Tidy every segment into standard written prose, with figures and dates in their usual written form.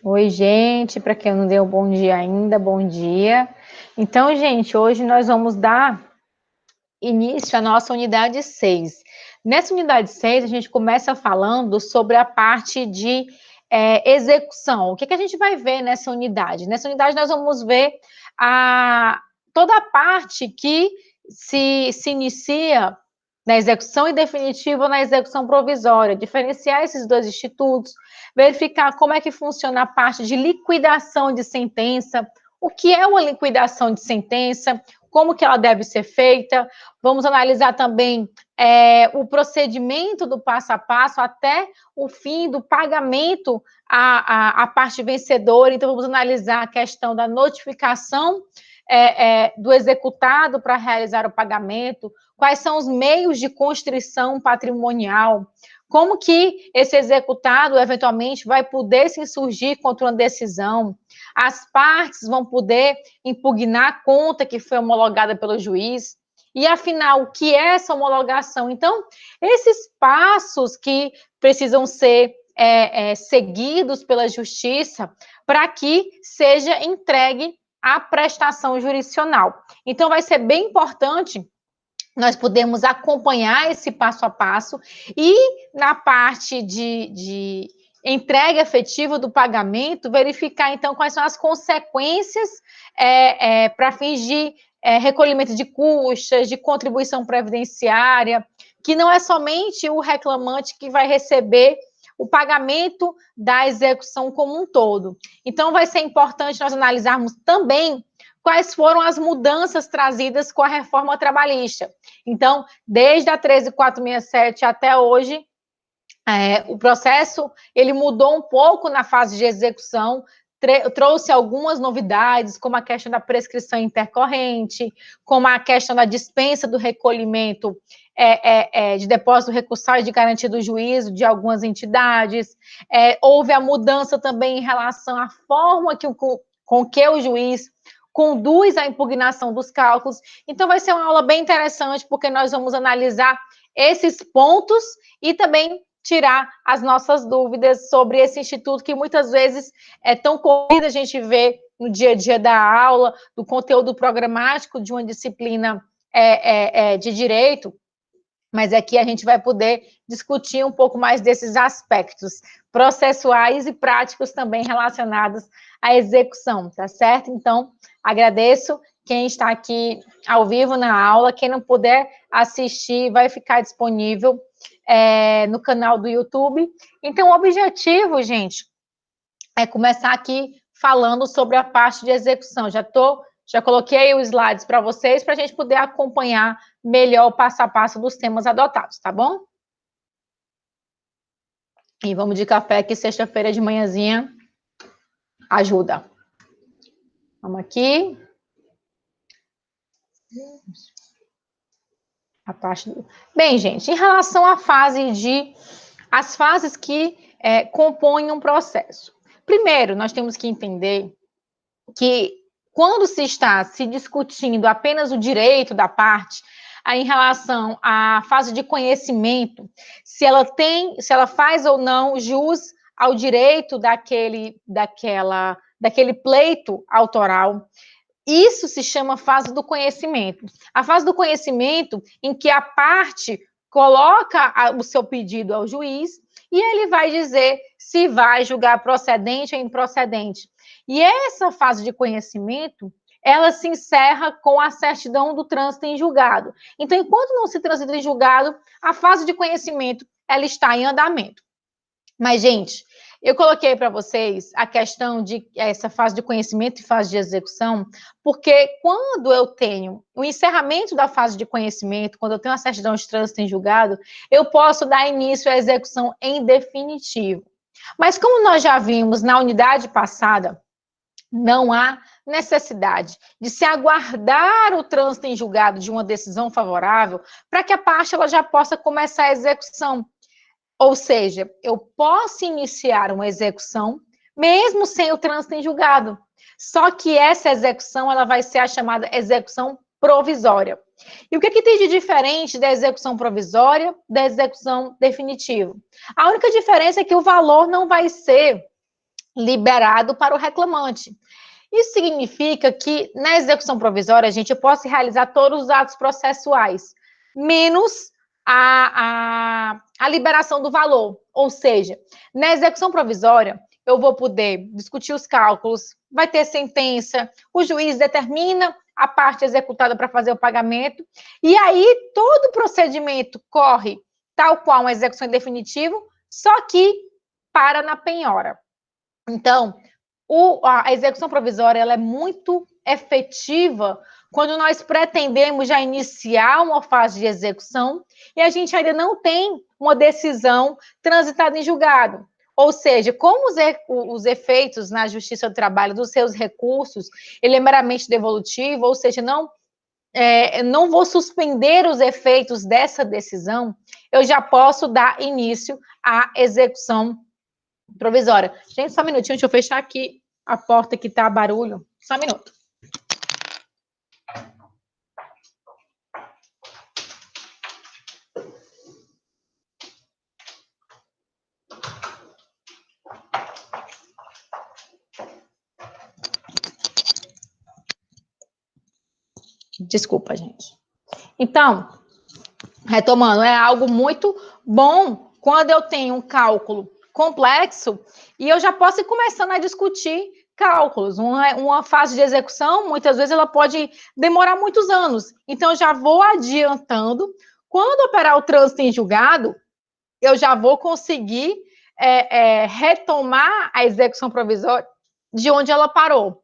Oi, gente, para quem não deu bom dia ainda, bom dia. Então, gente, hoje nós vamos dar início à nossa unidade 6. Nessa unidade 6, a gente começa falando sobre a parte de execução. O que a gente vai ver nessa unidade? Nessa unidade, nós vamos ver toda a parte que se inicia na execução definitiva ou na execução provisória, diferenciar esses dois institutos, verificar como é que funciona a parte de liquidação de sentença, o que é uma liquidação de sentença, como que ela deve ser feita. Vamos analisar também o procedimento do passo a passo até o fim do pagamento à parte vencedora. Então, vamos analisar a questão da notificação do executado para realizar o pagamento, quais são os meios de constrição patrimonial, como que esse executado, eventualmente, vai poder se insurgir contra uma decisão, as partes vão poder impugnar a conta que foi homologada pelo juiz, e, afinal, o que é essa homologação? Então, esses passos que precisam ser seguidos pela justiça para que seja entregue a prestação jurisdicional. Então, vai ser bem importante nós podemos acompanhar esse passo a passo e, na parte de entrega efetiva do pagamento, verificar, então, quais são as consequências para fins de recolhimento de custas, de contribuição previdenciária, que não é somente o reclamante que vai receber o pagamento da execução como um todo. Então, vai ser importante nós analisarmos também quais foram as mudanças trazidas com a reforma trabalhista. Então, desde a 13.467 até hoje, o processo ele mudou um pouco na fase de execução, trouxe algumas novidades, como a questão da prescrição intercorrente, como a questão da dispensa do recolhimento de depósito recursal e de garantia do juízo de algumas entidades. Houve a mudança também em relação à forma com que o juiz conduz a impugnação dos cálculos. Então, vai ser uma aula bem interessante, porque nós vamos analisar esses pontos e também tirar as nossas dúvidas sobre esse instituto que muitas vezes é tão corrido, a gente vê no dia a dia da aula, do conteúdo programático de uma disciplina de direito, mas aqui a gente vai poder discutir um pouco mais desses aspectos processuais e práticos também relacionados à execução, tá certo? Então, agradeço quem está aqui ao vivo na aula, quem não puder assistir vai ficar disponível no canal do YouTube. Então, o objetivo, gente, é começar aqui falando sobre a parte de execução. Já coloquei os slides para vocês, para a gente poder acompanhar melhor o passo a passo dos temas adotados, tá bom? E vamos de café, que sexta-feira de manhãzinha ajuda. Vamos aqui. Bem, gente, em relação à as fases que compõem um processo. Primeiro, nós temos que entender que quando se está se discutindo apenas o direito da parte, em relação à fase de conhecimento, se ela faz ou não jus ao direito daquele pleito autoral, isso se chama fase do conhecimento. A fase do conhecimento em que a parte coloca o seu pedido ao juiz e ele vai dizer se vai julgar procedente ou improcedente. E essa fase de conhecimento, ela se encerra com a certidão do trânsito em julgado. Então, enquanto não se transita em julgado, a fase de conhecimento, ela está em andamento. Mas, gente, eu coloquei para vocês a questão de essa fase de conhecimento e fase de execução, porque quando eu tenho o encerramento da fase de conhecimento, quando eu tenho a certidão de trânsito em julgado, eu posso dar início à execução em definitivo. Mas como nós já vimos na unidade passada, não há necessidade de se aguardar o trânsito em julgado de uma decisão favorável para que a parte ela já possa começar a execução. Ou seja, eu posso iniciar uma execução mesmo sem o trânsito em julgado. Só que essa execução ela vai ser a chamada execução provisória. E o que tem de diferente da execução provisória da execução definitiva? A única diferença é que o valor não vai ser liberado para o reclamante. Isso significa que, na execução provisória, eu posso realizar todos os atos processuais, menos a liberação do valor. Ou seja, na execução provisória, eu vou poder discutir os cálculos, vai ter sentença, o juiz determina a parte executada para fazer o pagamento, e aí todo o procedimento corre tal qual uma execução em definitivo, só que para na penhora. Então, a execução provisória ela é muito efetiva quando nós pretendemos já iniciar uma fase de execução e a gente ainda não tem uma decisão transitada em julgado. Ou seja, como os efeitos na Justiça do Trabalho dos seus recursos, ele é meramente devolutivo, ou seja, não vou suspender os efeitos dessa decisão, eu já posso dar início à execução provisória. Gente, só um minutinho, deixa eu fechar aqui a porta que tá barulho. Só um minuto. Desculpa, gente. Então, retomando, é algo muito bom quando eu tenho um cálculo complexo e eu já posso ir começando a discutir cálculos. Uma fase de execução, muitas vezes, ela pode demorar muitos anos. Então, eu já vou adiantando. Quando operar o trânsito em julgado, eu já vou conseguir retomar a execução provisória de onde ela parou.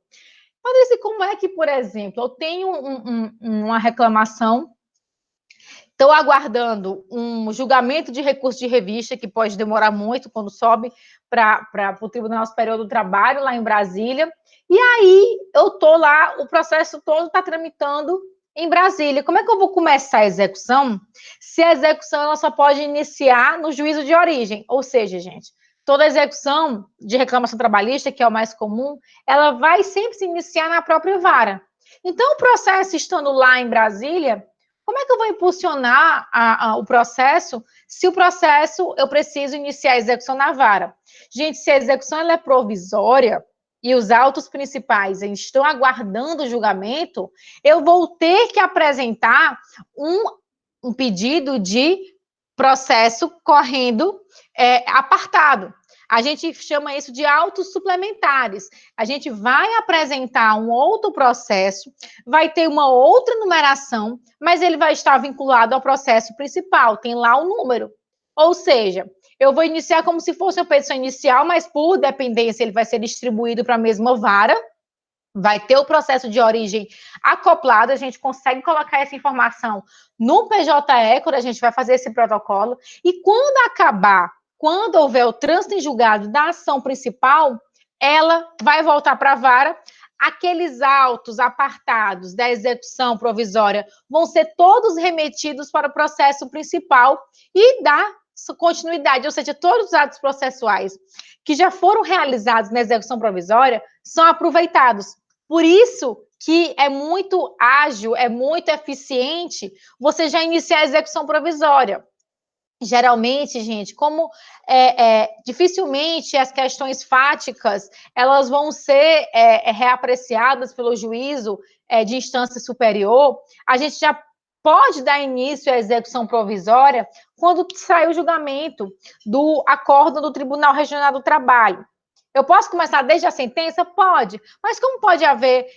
Patrícia, como é que, por exemplo, eu tenho uma reclamação, estou aguardando um julgamento de recurso de revista, que pode demorar muito quando sobe para o Tribunal Superior do Trabalho, lá em Brasília, e aí eu estou lá, o processo todo está tramitando em Brasília. Como é que eu vou começar a execução se a execução ela só pode iniciar no juízo de origem? Ou seja, gente, toda execução de reclamação trabalhista, que é o mais comum, ela vai sempre se iniciar na própria vara. Então, o processo estando lá em Brasília, como é que eu vou impulsionar o processo se o processo eu preciso iniciar a execução na vara? Gente, se a execução ela é provisória e os autos principais estão aguardando o julgamento, eu vou ter que apresentar um pedido de processo correndo apartado. A gente chama isso de autos suplementares. A gente vai apresentar um outro processo, vai ter uma outra numeração, mas ele vai estar vinculado ao processo principal, tem lá o número. Ou seja, eu vou iniciar como se fosse uma petição inicial, mas por dependência ele vai ser distribuído para a mesma vara, vai ter o processo de origem acoplado, a gente consegue colocar essa informação no PJE, quando a gente vai fazer esse protocolo, e quando houver o trânsito em julgado da ação principal, ela vai voltar para a vara, aqueles autos apartados da execução provisória vão ser todos remetidos para o processo principal e dar continuidade, ou seja, todos os atos processuais que já foram realizados na execução provisória são aproveitados. Por isso que é muito ágil, é muito eficiente você já iniciar a execução provisória. Geralmente, gente, como dificilmente as questões fáticas elas vão ser reapreciadas pelo juízo de instância superior, a gente já pode dar início à execução provisória quando sai o julgamento do acórdão do Tribunal Regional do Trabalho. Eu posso começar desde a sentença? Pode. Mas como pode haver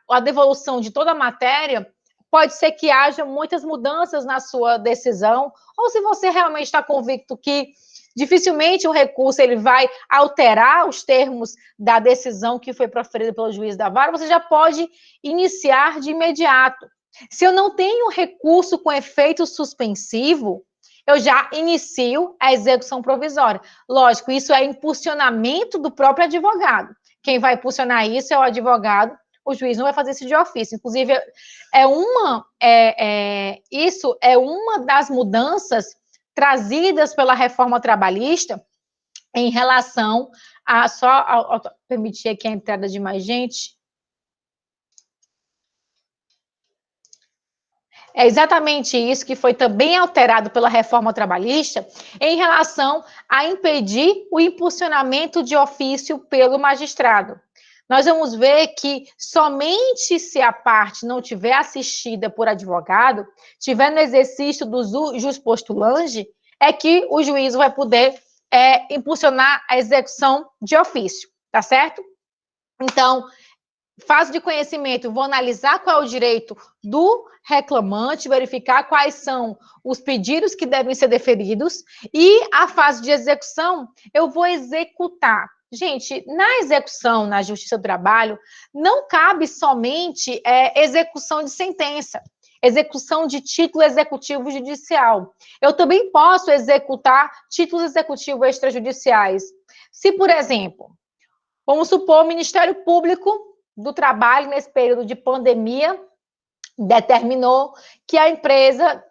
a devolução de toda a matéria, pode ser que haja muitas mudanças na sua decisão, ou se você realmente está convicto que dificilmente o recurso ele vai alterar os termos da decisão que foi proferida pelo juiz da vara, você já pode iniciar de imediato. Se eu não tenho recurso com efeito suspensivo, eu já inicio a execução provisória. Lógico, isso é impulsionamento do próprio advogado. Quem vai impulsionar isso é o advogado, o juiz não vai fazer isso de ofício. Inclusive, isso é uma das mudanças trazidas pela reforma trabalhista em relação a permitir aqui a entrada de mais gente. É exatamente isso que foi também alterado pela reforma trabalhista em relação a impedir o impulsionamento de ofício pelo magistrado. Nós vamos ver que somente se a parte não tiver assistida por advogado, tiver no exercício do jus postulandi, é que o juiz vai poder impulsionar a execução de ofício, tá certo? Então, fase de conhecimento, vou analisar qual é o direito do reclamante, verificar quais são os pedidos que devem ser deferidos, e a fase de execução, eu vou executar. Gente, na execução, na Justiça do Trabalho, não cabe somente execução de sentença, execução de título executivo judicial. Eu também posso executar títulos executivos extrajudiciais. Se, por exemplo, vamos supor, o Ministério Público do Trabalho, nesse período de pandemia, determinou que a empresa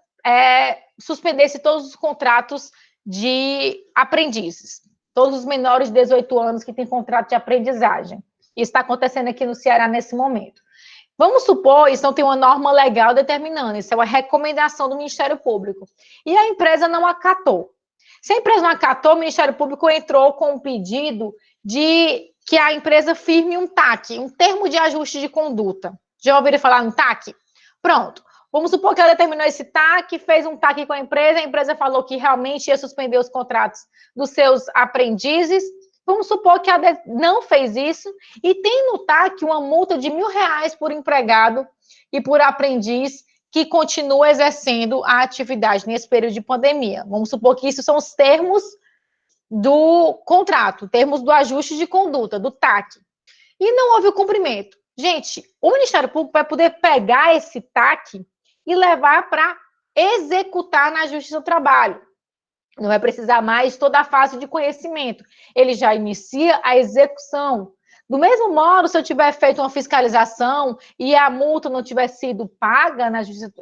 suspendesse todos os contratos de aprendizes, todos os menores de 18 anos que têm contrato de aprendizagem. Isso está acontecendo aqui no Ceará nesse momento. Vamos supor, isso não tem uma norma legal determinando, isso é uma recomendação do Ministério Público. E a empresa não acatou. Se a empresa não acatou, o Ministério Público entrou com um pedido de que a empresa firme um TAC, um termo de ajuste de conduta. Já ouviram falar no TAC? Pronto. Vamos supor que ela determinou esse TAC, fez um TAC com a empresa falou que realmente ia suspender os contratos dos seus aprendizes. Vamos supor que ela não fez isso e tem no TAC uma multa de R$1.000 por empregado e por aprendiz que continua exercendo a atividade nesse período de pandemia. Vamos supor que isso são os termos do contrato, termos do ajuste de conduta, do TAC. E não houve o cumprimento. Gente, o Ministério Público vai poder pegar esse TAC e levar para executar na Justiça do Trabalho. Não vai precisar mais toda a fase de conhecimento. Ele já inicia a execução. Do mesmo modo, se eu tiver feito uma fiscalização e a multa não tiver sido paga na Justiça,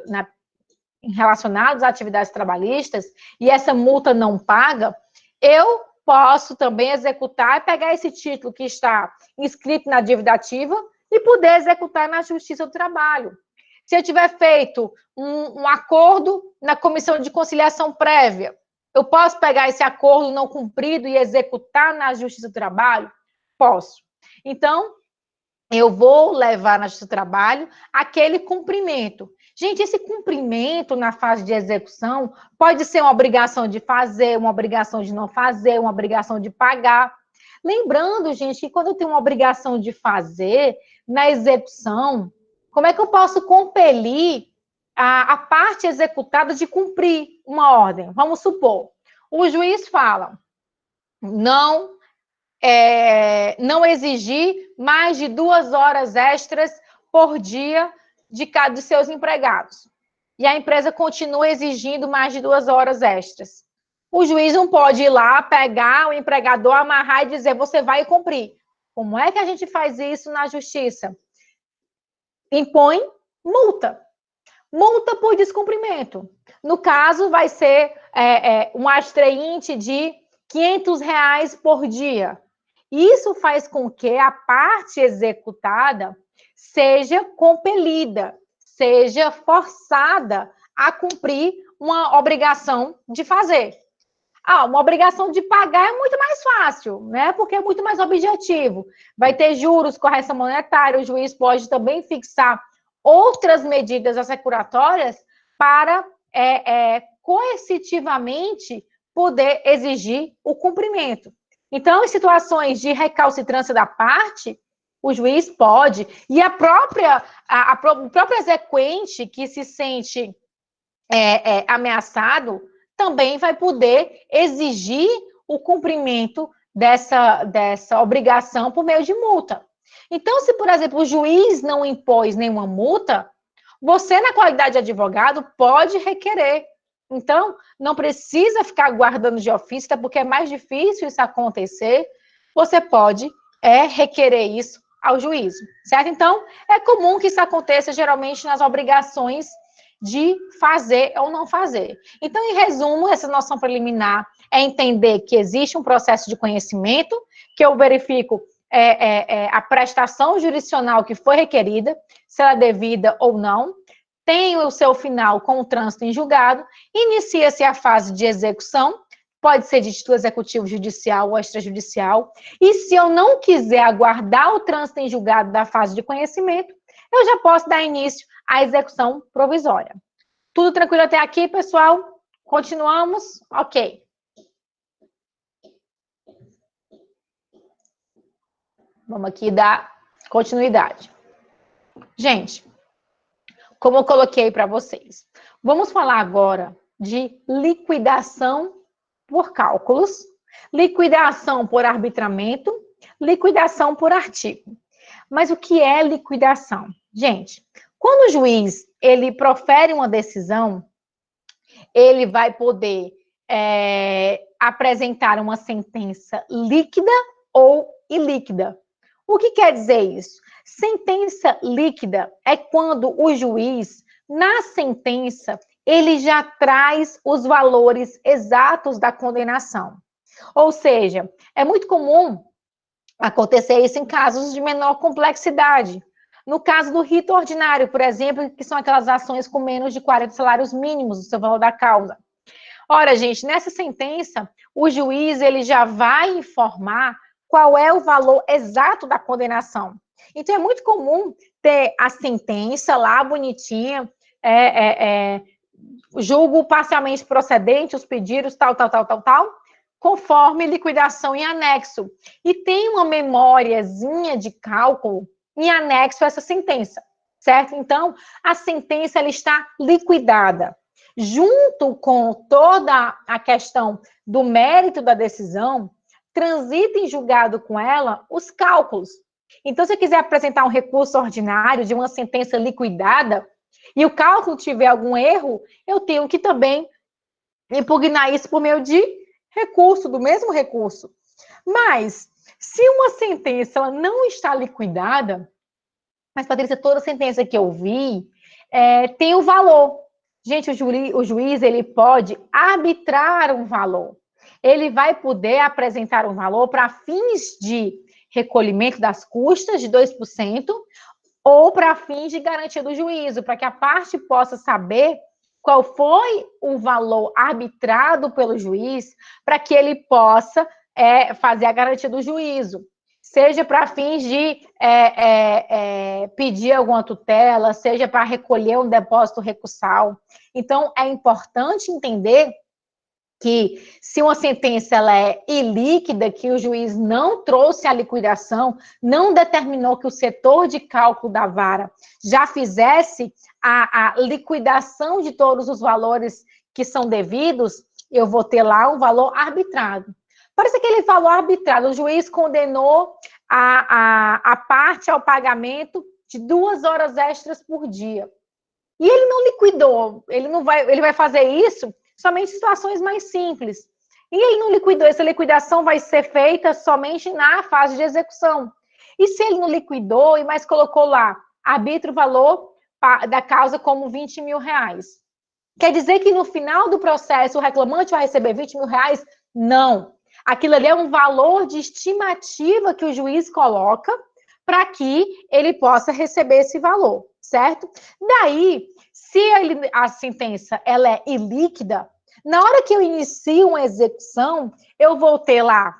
relacionados a atividades trabalhistas, e essa multa não paga, eu posso também executar e pegar esse título que está inscrito na dívida ativa e poder executar na Justiça do Trabalho. Se eu tiver feito um acordo na comissão de conciliação prévia, eu posso pegar esse acordo não cumprido e executar na Justiça do Trabalho? Posso. Então, eu vou levar na Justiça do Trabalho aquele cumprimento. Gente, esse cumprimento na fase de execução pode ser uma obrigação de fazer, uma obrigação de não fazer, uma obrigação de pagar. Lembrando, gente, que quando eu tenho uma obrigação de fazer, na execução, como é que eu posso compelir a parte executada de cumprir uma ordem? Vamos supor, o juiz fala, não exigir mais de 2 horas extras por dia de cada dos seus empregados. E a empresa continua exigindo mais de 2 horas extras. O juiz não pode ir lá, pegar o empregador, amarrar e dizer, você vai cumprir. Como é que a gente faz isso na justiça? Impõe multa. Multa por descumprimento. No caso, vai ser um astreinte de R$500 por dia. Isso faz com que a parte executada seja compelida, seja forçada a cumprir uma obrigação de fazer. Uma obrigação de pagar é muito mais fácil, né? Porque é muito mais objetivo. Vai ter juros, correção monetária, o juiz pode também fixar outras medidas assecuratórias para coercitivamente poder exigir o cumprimento. Então, em situações de recalcitrância da parte, o juiz pode, e o próprio exequente que se sente ameaçado também vai poder exigir o cumprimento dessa obrigação por meio de multa. Então, se, por exemplo, o juiz não impôs nenhuma multa, você, na qualidade de advogado, pode requerer. Então, não precisa ficar guardando de ofício, até porque é mais difícil isso acontecer. Você pode requerer isso ao juízo, certo? Então, é comum que isso aconteça geralmente nas obrigações de fazer ou não fazer. Então, em resumo, essa noção preliminar é entender que existe um processo de conhecimento, que eu verifico a prestação jurisdicional que foi requerida, se ela é devida ou não. tem o seu final com o trânsito em julgado, inicia-se a fase de execução, pode ser de título executivo judicial ou extrajudicial, e se eu não quiser aguardar o trânsito em julgado da fase de conhecimento, eu já posso dar início à execução provisória. Tudo tranquilo até aqui, pessoal? Continuamos? Ok. Vamos aqui dar continuidade. Gente, como eu coloquei para vocês, vamos falar agora de liquidação por cálculos, liquidação por arbitramento, liquidação por artigo. Mas o que é liquidação? Gente, quando o juiz ele profere uma decisão, ele vai poder apresentar uma sentença líquida ou ilíquida. O que quer dizer isso? Sentença líquida é quando o juiz, na sentença, ele já traz os valores exatos da condenação. Ou seja, é muito comum acontecer isso em casos de menor complexidade. No caso do rito ordinário, por exemplo, que são aquelas ações com menos de 40 salários mínimos do seu valor da causa. Ora, gente, nessa sentença, o juiz ele já vai informar qual é o valor exato da condenação. Então, é muito comum ter a sentença lá, bonitinha, julgo parcialmente procedente, os pedidos, tal, conforme liquidação em anexo. E tem uma memóriazinha de cálculo em anexo a essa sentença, certo? Então, a sentença ela está liquidada. Junto com toda a questão do mérito da decisão, transita em julgado com ela os cálculos. Então, se eu quiser apresentar um recurso ordinário de uma sentença liquidada e o cálculo tiver algum erro, eu tenho que também impugnar isso por meio de recurso, do mesmo recurso. Mas, se uma sentença ela não está liquidada, mas, Patrícia, toda sentença que eu vi tem o valor. Gente, o juiz ele pode arbitrar um valor. Ele vai poder apresentar um valor para fins de recolhimento das custas de 2% ou para fins de garantia do juízo, para que a parte possa saber qual foi o valor arbitrado pelo juiz, para que ele possa fazer a garantia do juízo. Seja para fins de pedir alguma tutela, seja para recolher um depósito recursal. Então, é importante entender que se uma sentença ela é ilíquida, que o juiz não trouxe a liquidação, não determinou que o setor de cálculo da vara já fizesse a liquidação de todos os valores que são devidos, eu vou ter lá um valor arbitrado. Parece aquele valor arbitrado, o juiz condenou a parte ao pagamento de 2 horas extras por dia. E ele não liquidou, ele vai fazer isso somente em situações mais simples. E ele não liquidou, essa liquidação vai ser feita somente na fase de execução. E se ele não liquidou, e mais colocou lá, arbitra o valor da causa como 20 mil reais. Quer dizer que no final do processo o reclamante vai receber 20 mil reais? Não. Aquilo ali é um valor de estimativa que o juiz coloca para que ele possa receber esse valor, certo? Daí, se a sentença ela é ilíquida, na hora que eu inicio uma execução, eu vou ter lá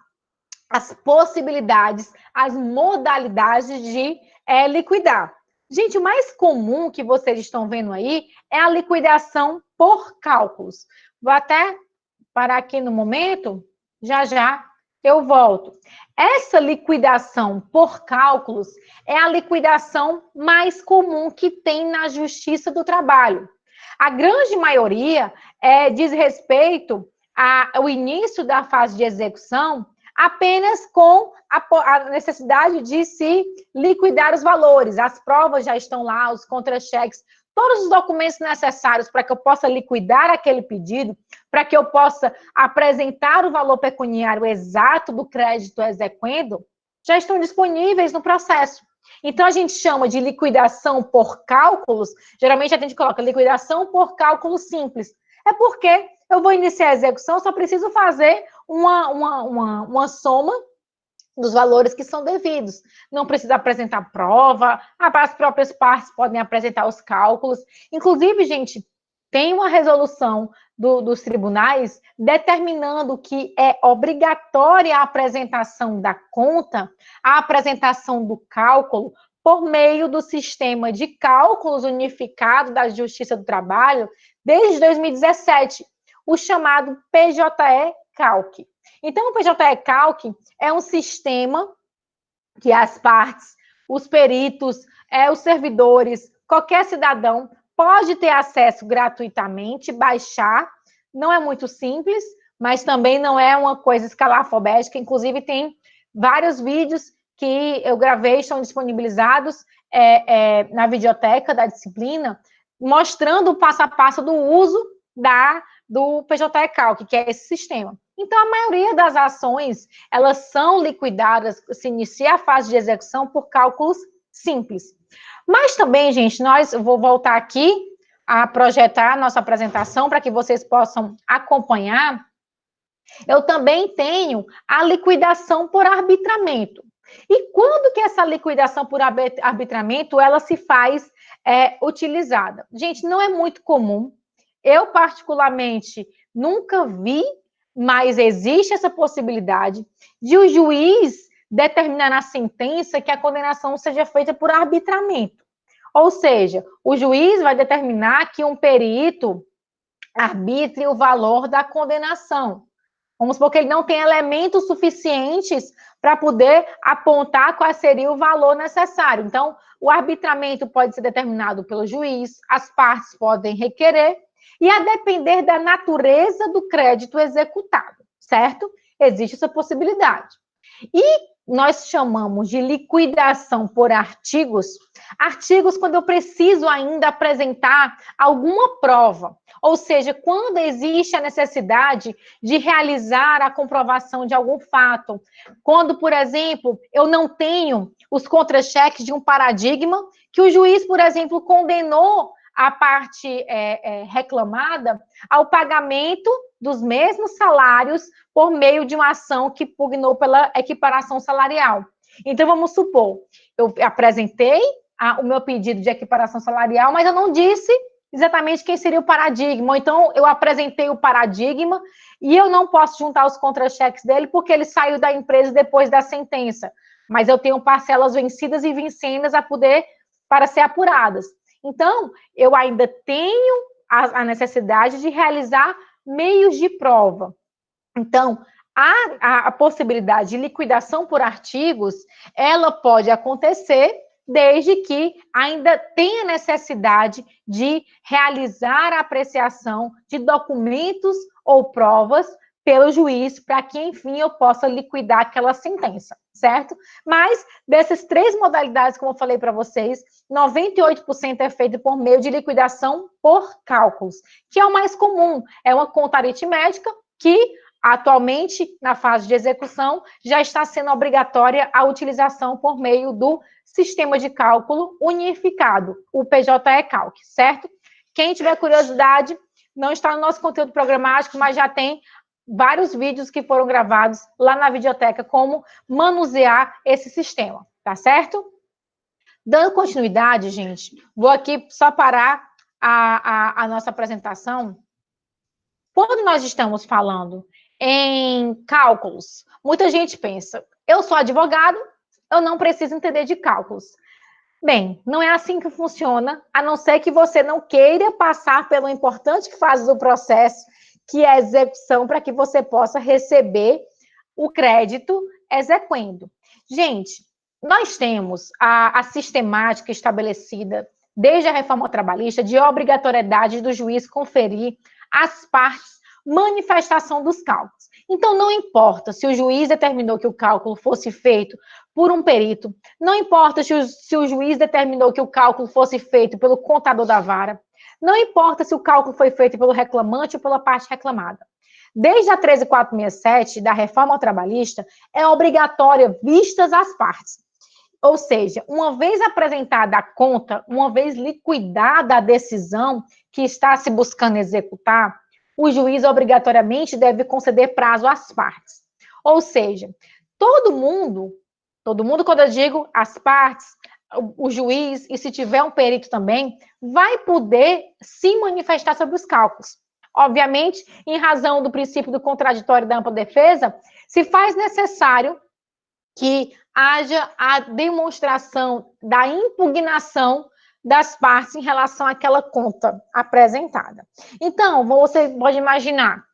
as possibilidades, as modalidades de liquidar. Gente, o mais comum que vocês estão vendo aí é a liquidação por cálculos. Vou até parar aqui no momento, já eu volto. Essa liquidação por cálculos é a liquidação mais comum que tem na Justiça do Trabalho. A grande maioria diz respeito ao início da fase de execução apenas com a necessidade de se liquidar os valores. As provas já estão lá, os contra-cheques, todos os documentos necessários para que eu possa liquidar aquele pedido, para que eu possa apresentar o valor pecuniário exato do crédito exequendo, já estão disponíveis no processo. Então, a gente chama de liquidação por cálculos, geralmente a gente coloca liquidação por cálculo simples. É porque eu vou iniciar a execução, só preciso fazer uma soma dos valores que são devidos. Não precisa apresentar prova, as próprias partes podem apresentar os cálculos. Inclusive, gente, tem uma resolução dos tribunais determinando que é obrigatória a apresentação da conta, a apresentação do cálculo, por meio do sistema de cálculos unificado da Justiça do Trabalho, desde 2017, o chamado PJE-Calc. Então, o PJE-Calc é um sistema que as partes, os peritos, os servidores, qualquer cidadão pode ter acesso gratuitamente, baixar. Não é muito simples, mas também não é uma coisa escalafobética. Inclusive, tem vários vídeos que eu gravei, estão disponibilizados na videoteca da disciplina, mostrando o passo a passo do uso do PJE-Calc, que é esse sistema. Então, a maioria das ações, elas são liquidadas, se inicia a fase de execução por cálculos simples. Mas também, gente, eu vou voltar aqui a projetar a nossa apresentação para que vocês possam acompanhar. Eu também tenho a liquidação por arbitramento. E quando que essa liquidação por arbitramento, ela se faz utilizada? Gente, não é muito comum. Eu, particularmente, nunca vi, mas existe essa possibilidade de o juiz determinar na sentença que a condenação seja feita por arbitramento. Ou seja, o juiz vai determinar que um perito arbitre o valor da condenação. Vamos supor que ele não tem elementos suficientes para poder apontar qual seria o valor necessário. Então, o arbitramento pode ser determinado pelo juiz, as partes podem requerer, e a depender da natureza do crédito executado, certo? Existe essa possibilidade. E nós chamamos de liquidação por artigos, quando eu preciso ainda apresentar alguma prova, ou seja, quando existe a necessidade de realizar a comprovação de algum fato, quando, por exemplo, eu não tenho os contra-cheques de um paradigma, que o juiz, por exemplo, condenou a parte reclamada ao pagamento dos mesmos salários por meio de uma ação que pugnou pela equiparação salarial. Então, vamos supor, eu apresentei o meu pedido de equiparação salarial, mas eu não disse exatamente quem seria o paradigma. Ou então, eu apresentei o paradigma e eu não posso juntar os contra-cheques dele porque ele saiu da empresa depois da sentença. Mas eu tenho parcelas vencidas e vincendas para ser apuradas. Então, eu ainda tenho a necessidade de realizar meios de prova. Então, a possibilidade de liquidação por artigos, ela pode acontecer desde que ainda tenha necessidade de realizar a apreciação de documentos ou provas pelo juiz, para que, enfim, eu possa liquidar aquela sentença, certo? Mas, dessas três modalidades, como eu falei para vocês, 98% é feito por meio de liquidação por cálculos, que é o mais comum, é uma conta aritmética que, atualmente, na fase de execução, já está sendo obrigatória a utilização por meio do sistema de cálculo unificado, o PJE-Calc, certo? Quem tiver curiosidade, não está no nosso conteúdo programático, mas já tem vários vídeos que foram gravados lá na videoteca, como manusear esse sistema, tá certo? Dando continuidade, gente, vou aqui só parar a nossa apresentação. Quando nós estamos falando em cálculos, muita gente pensa, eu sou advogado, eu não preciso entender de cálculos. Bem, não é assim que funciona, a não ser que você não queira passar pelo importante fase do processo, que é a execução, para que você possa receber o crédito exequendo. Gente, nós temos a sistemática estabelecida desde a reforma trabalhista de obrigatoriedade do juiz conferir às partes manifestação dos cálculos. Então, não importa se o juiz determinou que o cálculo fosse feito por um perito, não importa se o juiz determinou que o cálculo fosse feito pelo contador da vara, não importa se o cálculo foi feito pelo reclamante ou pela parte reclamada. Desde a 13.467 da reforma trabalhista, é obrigatória vistas as partes. Ou seja, uma vez apresentada a conta, uma vez liquidada a decisão que está se buscando executar, o juiz obrigatoriamente deve conceder prazo às partes. Ou seja, todo mundo quando eu digo as partes, o juiz, e se tiver um perito também, vai poder se manifestar sobre os cálculos. Obviamente, em razão do princípio do contraditório da ampla defesa, se faz necessário que haja a demonstração da impugnação das partes em relação àquela conta apresentada. Então, você pode imaginar,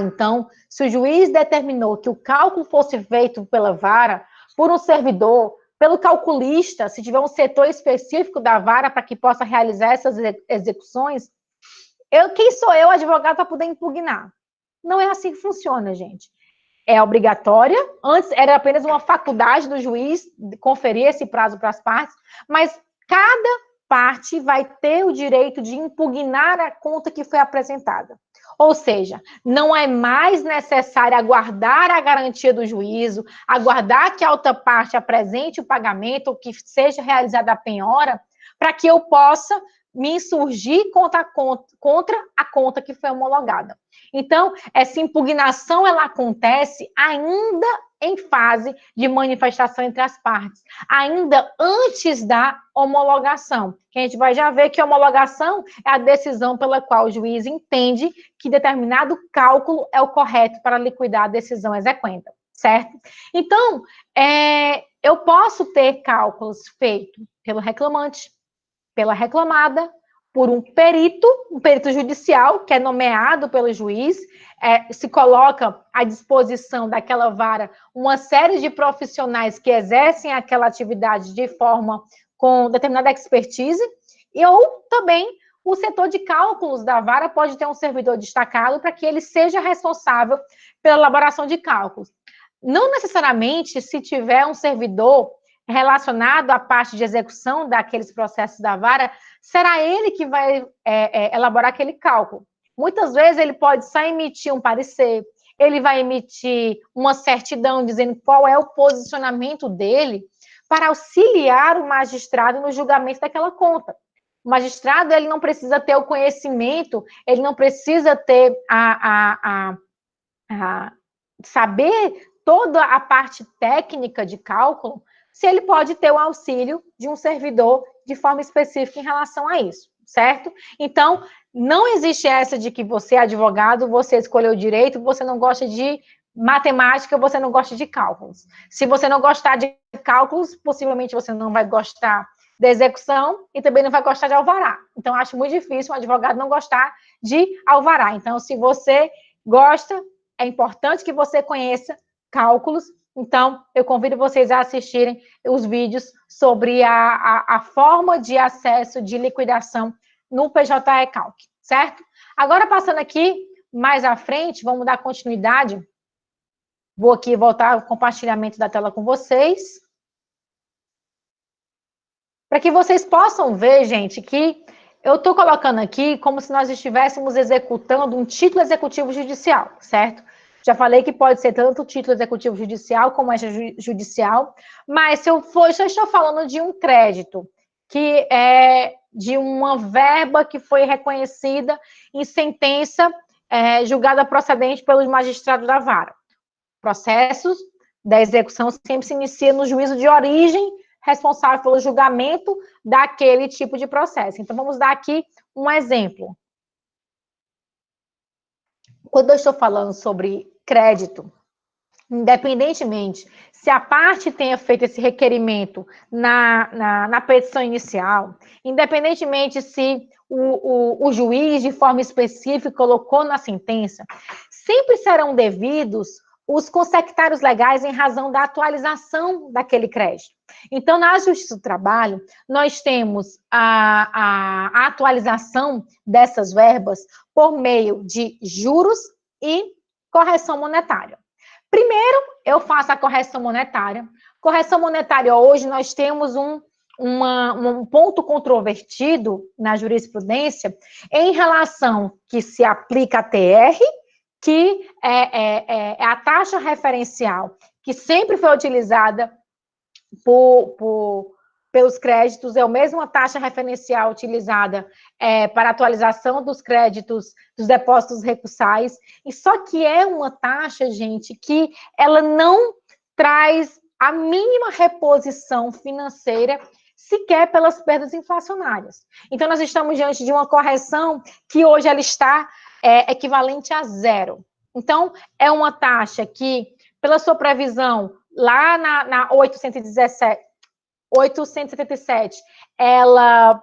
então, se o juiz determinou que o cálculo fosse feito pela vara, por um servidor, pelo calculista, se tiver um setor específico da vara para que possa realizar essas execuções, quem sou eu, advogado, para poder impugnar? Não é assim que funciona, gente. É obrigatória, antes era apenas uma faculdade do juiz conferir esse prazo para as partes, mas cada parte vai ter o direito de impugnar a conta que foi apresentada. Ou seja, não é mais necessário aguardar a garantia do juízo, aguardar que a outra parte apresente o pagamento ou que seja realizada a penhora, para que eu possa me insurgir contra a conta que foi homologada. Então, essa impugnação, ela acontece ainda em fase de manifestação entre as partes, ainda antes da homologação. Que a gente vai já ver que a homologação é a decisão pela qual o juiz entende que determinado cálculo é o correto para liquidar a decisão exequenda, certo? Então, eu posso ter cálculos feitos pelo reclamante, pela reclamada, por um perito judicial, que é nomeado pelo juiz, se coloca à disposição daquela vara uma série de profissionais que exercem aquela atividade de forma com determinada expertise, ou também o setor de cálculos da vara pode ter um servidor destacado para que ele seja responsável pela elaboração de cálculos. Não necessariamente, se tiver um servidor relacionado à parte de execução daqueles processos da vara, será ele que vai elaborar aquele cálculo. Muitas vezes ele pode só emitir um parecer, ele vai emitir uma certidão dizendo qual é o posicionamento dele para auxiliar o magistrado no julgamento daquela conta. O magistrado, ele não precisa ter o conhecimento, ele não precisa ter saber toda a parte técnica de cálculo, se ele pode ter o auxílio de um servidor de forma específica em relação a isso, certo? Então, não existe essa de que você é advogado, você escolheu direito, você não gosta de matemática, você não gosta de cálculos. Se você não gostar de cálculos, possivelmente você não vai gostar da execução e também não vai gostar de alvará. Então, acho muito difícil um advogado não gostar de alvará. Então, se você gosta, é importante que você conheça cálculos. Então, eu convido vocês a assistirem os vídeos sobre a forma de acesso de liquidação no PJE Calc, certo? Agora, passando aqui mais à frente, vamos dar continuidade. Vou aqui voltar ao compartilhamento da tela com vocês. Para que vocês possam ver, gente, que eu estou colocando aqui como se nós estivéssemos executando um título executivo judicial, certo? Já falei que pode ser tanto título executivo judicial como extrajudicial, mas se eu já estou falando de um crédito, que é de uma verba que foi reconhecida em sentença julgada procedente pelos magistrados da vara. Processos da execução sempre se inicia no juízo de origem, responsável pelo julgamento daquele tipo de processo. Então, vamos dar aqui um exemplo. Quando eu estou falando sobre crédito, independentemente se a parte tenha feito esse requerimento na petição inicial, independentemente se o juiz, de forma específica, colocou na sentença, sempre serão devidos os consectários legais em razão da atualização daquele crédito. Então, na Justiça do Trabalho, nós temos a atualização dessas verbas por meio de juros e correção monetária. Primeiro, eu faço a correção monetária. Correção monetária, hoje, nós temos um ponto controvertido na jurisprudência em relação que se aplica a TR, que é a taxa referencial que sempre foi utilizada pelos créditos, é a mesma taxa referencial utilizada para atualização dos créditos dos depósitos recursais, e só que é uma taxa, gente, que ela não traz a mínima reposição financeira sequer pelas perdas inflacionárias. Então, nós estamos diante de uma correção que hoje ela está equivalente a zero. Então, é uma taxa que, pela sua previsão, lá na 877, ela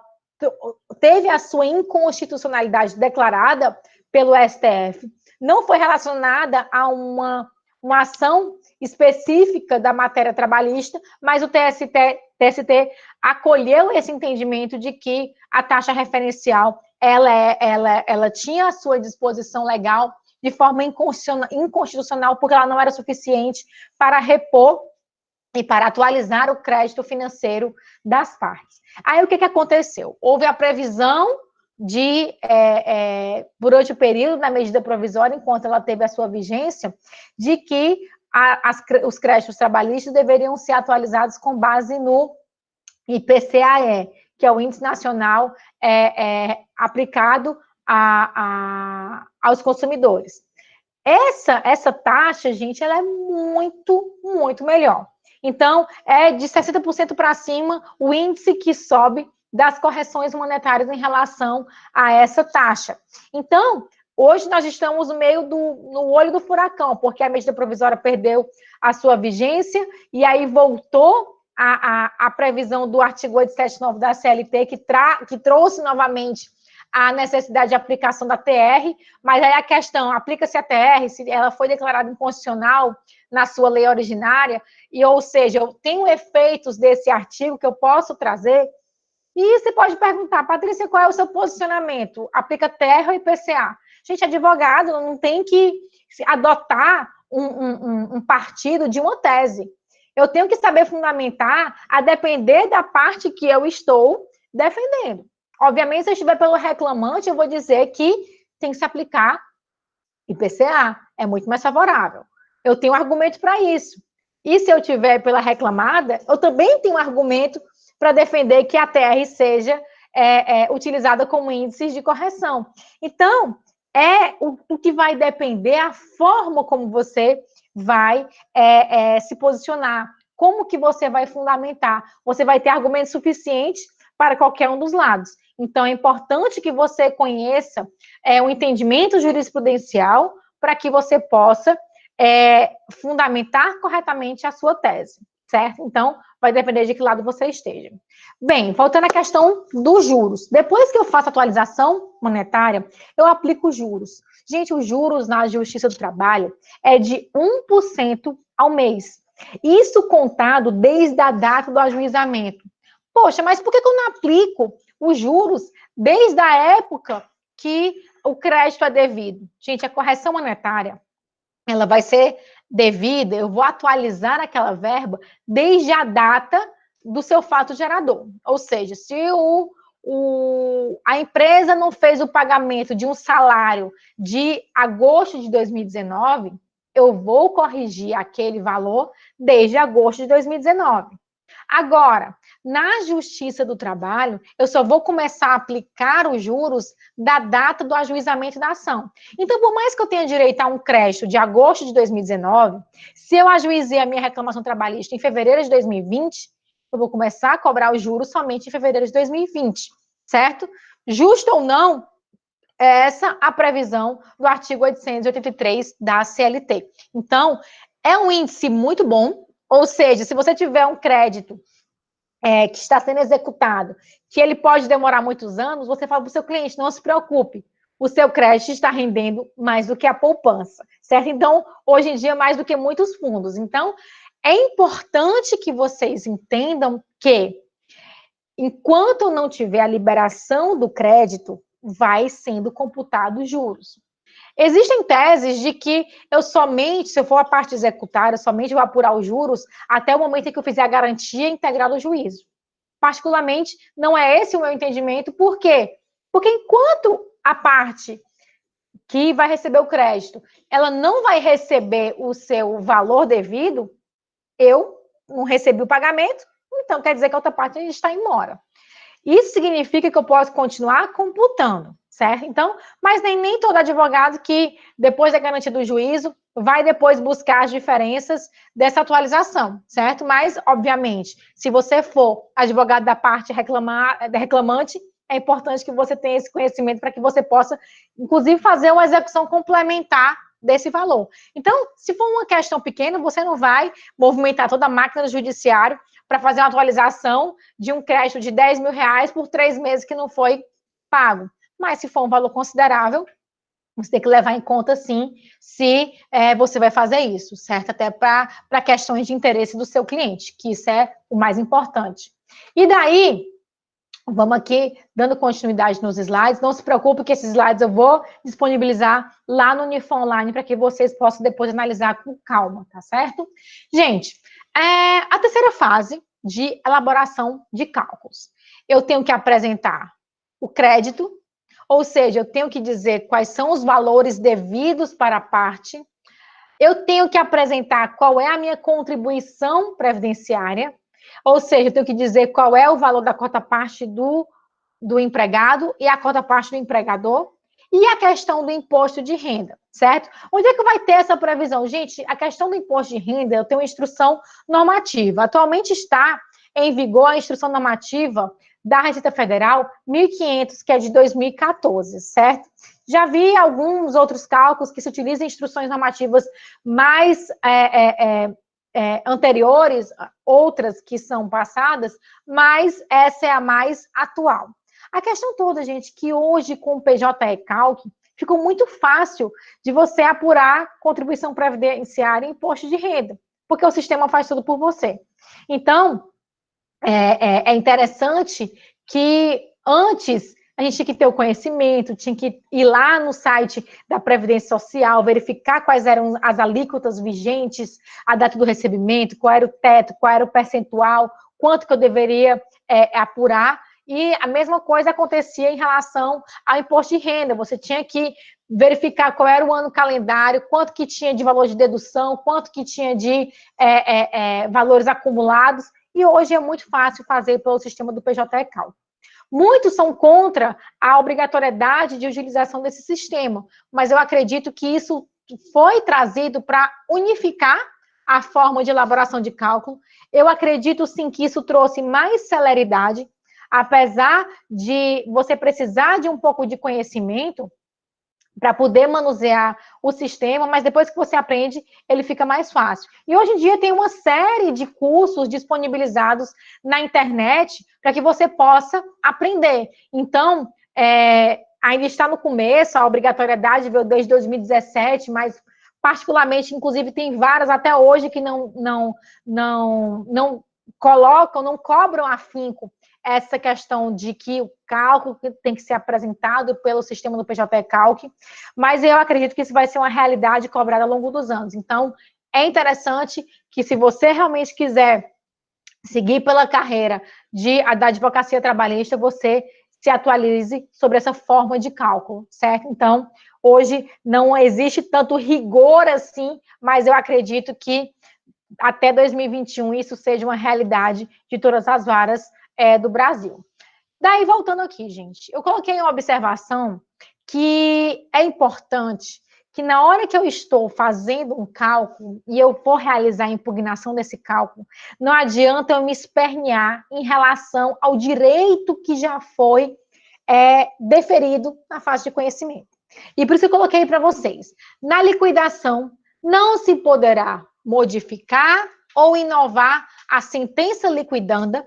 teve a sua inconstitucionalidade declarada pelo STF, não foi relacionada a uma ação específica da matéria trabalhista, mas o TST acolheu esse entendimento de que a taxa referencial ela tinha a sua disposição legal de forma inconstitucional, porque ela não era suficiente para repor e para atualizar o crédito financeiro das partes. Aí, o que aconteceu? Houve a previsão durante o período da medida provisória, enquanto ela teve a sua vigência, de que os créditos trabalhistas deveriam ser atualizados com base no IPCAE, que é o Índice Nacional aplicado aos consumidores. Essa taxa, gente, ela é muito, muito melhor. Então, é de 60% para cima o índice que sobe das correções monetárias em relação a essa taxa. Então, hoje nós estamos no olho do furacão, porque a medida provisória perdeu a sua vigência e aí voltou a previsão do artigo 879 da CLT, que trouxe novamente a necessidade de aplicação da TR, mas aí a questão, aplica-se a TR, se ela foi declarada inconstitucional na sua lei originária, ou seja, eu tenho efeitos desse artigo que eu posso trazer, e você pode perguntar, Patrícia, qual é o seu posicionamento? Aplica TR ou IPCA? Gente, advogado não tem que adotar um partido de uma tese. Eu tenho que saber fundamentar a depender da parte que eu estou defendendo. Obviamente, se eu estiver pelo reclamante, eu vou dizer que tem que se aplicar IPCA, é muito mais favorável. Eu tenho argumento para isso. E se eu tiver pela reclamada, eu também tenho argumento para defender que a TR seja utilizada como índice de correção. Então, o que vai depender a forma como você vai se posicionar, como que você vai fundamentar. Você vai ter argumentos suficientes para qualquer um dos lados. Então, é importante que você conheça o entendimento jurisprudencial para que você possa fundamentar corretamente a sua tese, certo? Então, vai depender de que lado você esteja. Bem, voltando à questão dos juros. Depois que eu faço a atualização monetária, eu aplico os juros. Gente, os juros na Justiça do Trabalho é de 1% ao mês. Isso contado desde a data do ajuizamento. Poxa, mas por que eu não aplico os juros desde a época que o crédito é devido? Gente, a correção monetária, ela vai ser devida, eu vou atualizar aquela verba desde a data do seu fato gerador. Ou seja, se a empresa não fez o pagamento de um salário de agosto de 2019, eu vou corrigir aquele valor desde agosto de 2019. Agora, na Justiça do Trabalho, eu só vou começar a aplicar os juros da data do ajuizamento da ação. Então, por mais que eu tenha direito a um crédito de agosto de 2019, se eu ajuizei a minha reclamação trabalhista em fevereiro de 2020, eu vou começar a cobrar os juros somente em fevereiro de 2020, certo? Justo ou não, essa a previsão do artigo 883 da CLT. Então, é um índice muito bom, ou seja, se você tiver um crédito que está sendo executado, que ele pode demorar muitos anos, você fala para o seu cliente, não se preocupe, o seu crédito está rendendo mais do que a poupança, certo? Então, hoje em dia, mais do que muitos fundos. Então, é importante que vocês entendam que, enquanto não tiver a liberação do crédito, vai sendo computado os juros. Existem teses de que se eu for a parte executária, eu somente vou apurar os juros até o momento em que eu fizer a garantia integral do juízo. Particularmente, não é esse o meu entendimento. Por quê? Porque enquanto a parte que vai receber o crédito, ela não vai receber o seu valor devido, eu não recebi o pagamento, então quer dizer que a outra parte está em mora. Isso significa que eu posso continuar computando, certo? Então, mas nem todo advogado que, depois da garantia do juízo, vai depois buscar as diferenças dessa atualização, certo? Mas, obviamente, se você for advogado da parte reclamante, é importante que você tenha esse conhecimento para que você possa, inclusive, fazer uma execução complementar desse valor. Então, se for uma questão pequena, você não vai movimentar toda a máquina do judiciário para fazer uma atualização de um crédito de 10 mil reais por 3 meses que não foi pago. Mas se for um valor considerável, você tem que levar em conta, sim, se você vai fazer isso, certo? Até para questões de interesse do seu cliente, que isso é o mais importante. E daí, vamos aqui dando continuidade nos slides. Não se preocupe que esses slides eu vou disponibilizar lá no Unifon Online para que vocês possam depois analisar com calma, tá certo? Gente, a terceira fase de elaboração de cálculos. Eu tenho que apresentar o crédito, ou seja, eu tenho que dizer quais são os valores devidos para a parte. Eu tenho que apresentar qual é a minha contribuição previdenciária, ou seja, eu tenho que dizer qual é o valor da cota-parte do empregado e a cota-parte do empregador, e a questão do imposto de renda, certo? Onde é que vai ter essa previsão? Gente, a questão do imposto de renda, eu tenho uma instrução normativa. Atualmente está em vigor a instrução normativa da Receita Federal 1.500, que é de 2014, certo? Já vi alguns outros cálculos que se utilizam instruções normativas mais anteriores, outras que são passadas, mas essa é a mais atual. A questão toda, gente, que hoje com o PJE Calc ficou muito fácil de você apurar contribuição previdenciária e imposto de renda, porque o sistema faz tudo por você. Então, é interessante que antes a gente tinha que ter o conhecimento, tinha que ir lá no site da Previdência Social, verificar quais eram as alíquotas vigentes, a data do recebimento, qual era o teto, qual era o percentual, quanto que eu deveria apurar. E a mesma coisa acontecia em relação ao imposto de renda. Você tinha que verificar qual era o ano calendário, quanto que tinha de valor de dedução, quanto que tinha de valores acumulados. E hoje é muito fácil fazer pelo sistema do PJE Calc. Muitos são contra a obrigatoriedade de utilização desse sistema, mas eu acredito que isso foi trazido para unificar a forma de elaboração de cálculo. Eu acredito, sim, que isso trouxe mais celeridade, apesar de você precisar de um pouco de conhecimento para poder manusear o sistema, mas depois que você aprende, ele fica mais fácil. E hoje em dia tem uma série de cursos disponibilizados na internet para que você possa aprender. Então, ainda está no começo, a obrigatoriedade veio desde 2017, mas particularmente, inclusive, tem várias até hoje que não colocam, não cobram afinco essa questão de que o cálculo tem que ser apresentado pelo sistema do PJE Calc, mas eu acredito que isso vai ser uma realidade cobrada ao longo dos anos. Então, é interessante que, se você realmente quiser seguir pela carreira da advocacia trabalhista, você se atualize sobre essa forma de cálculo, certo? Então, hoje não existe tanto rigor assim, mas eu acredito que até 2021 isso seja uma realidade de todas as varas do Brasil. Daí, voltando aqui, gente, eu coloquei uma observação que é importante, que na hora que eu estou fazendo um cálculo e eu for realizar a impugnação desse cálculo, não adianta eu me espernear em relação ao direito que já foi deferido na fase de conhecimento. E por isso eu coloquei para vocês, na liquidação não se poderá modificar ou inovar a sentença liquidanda,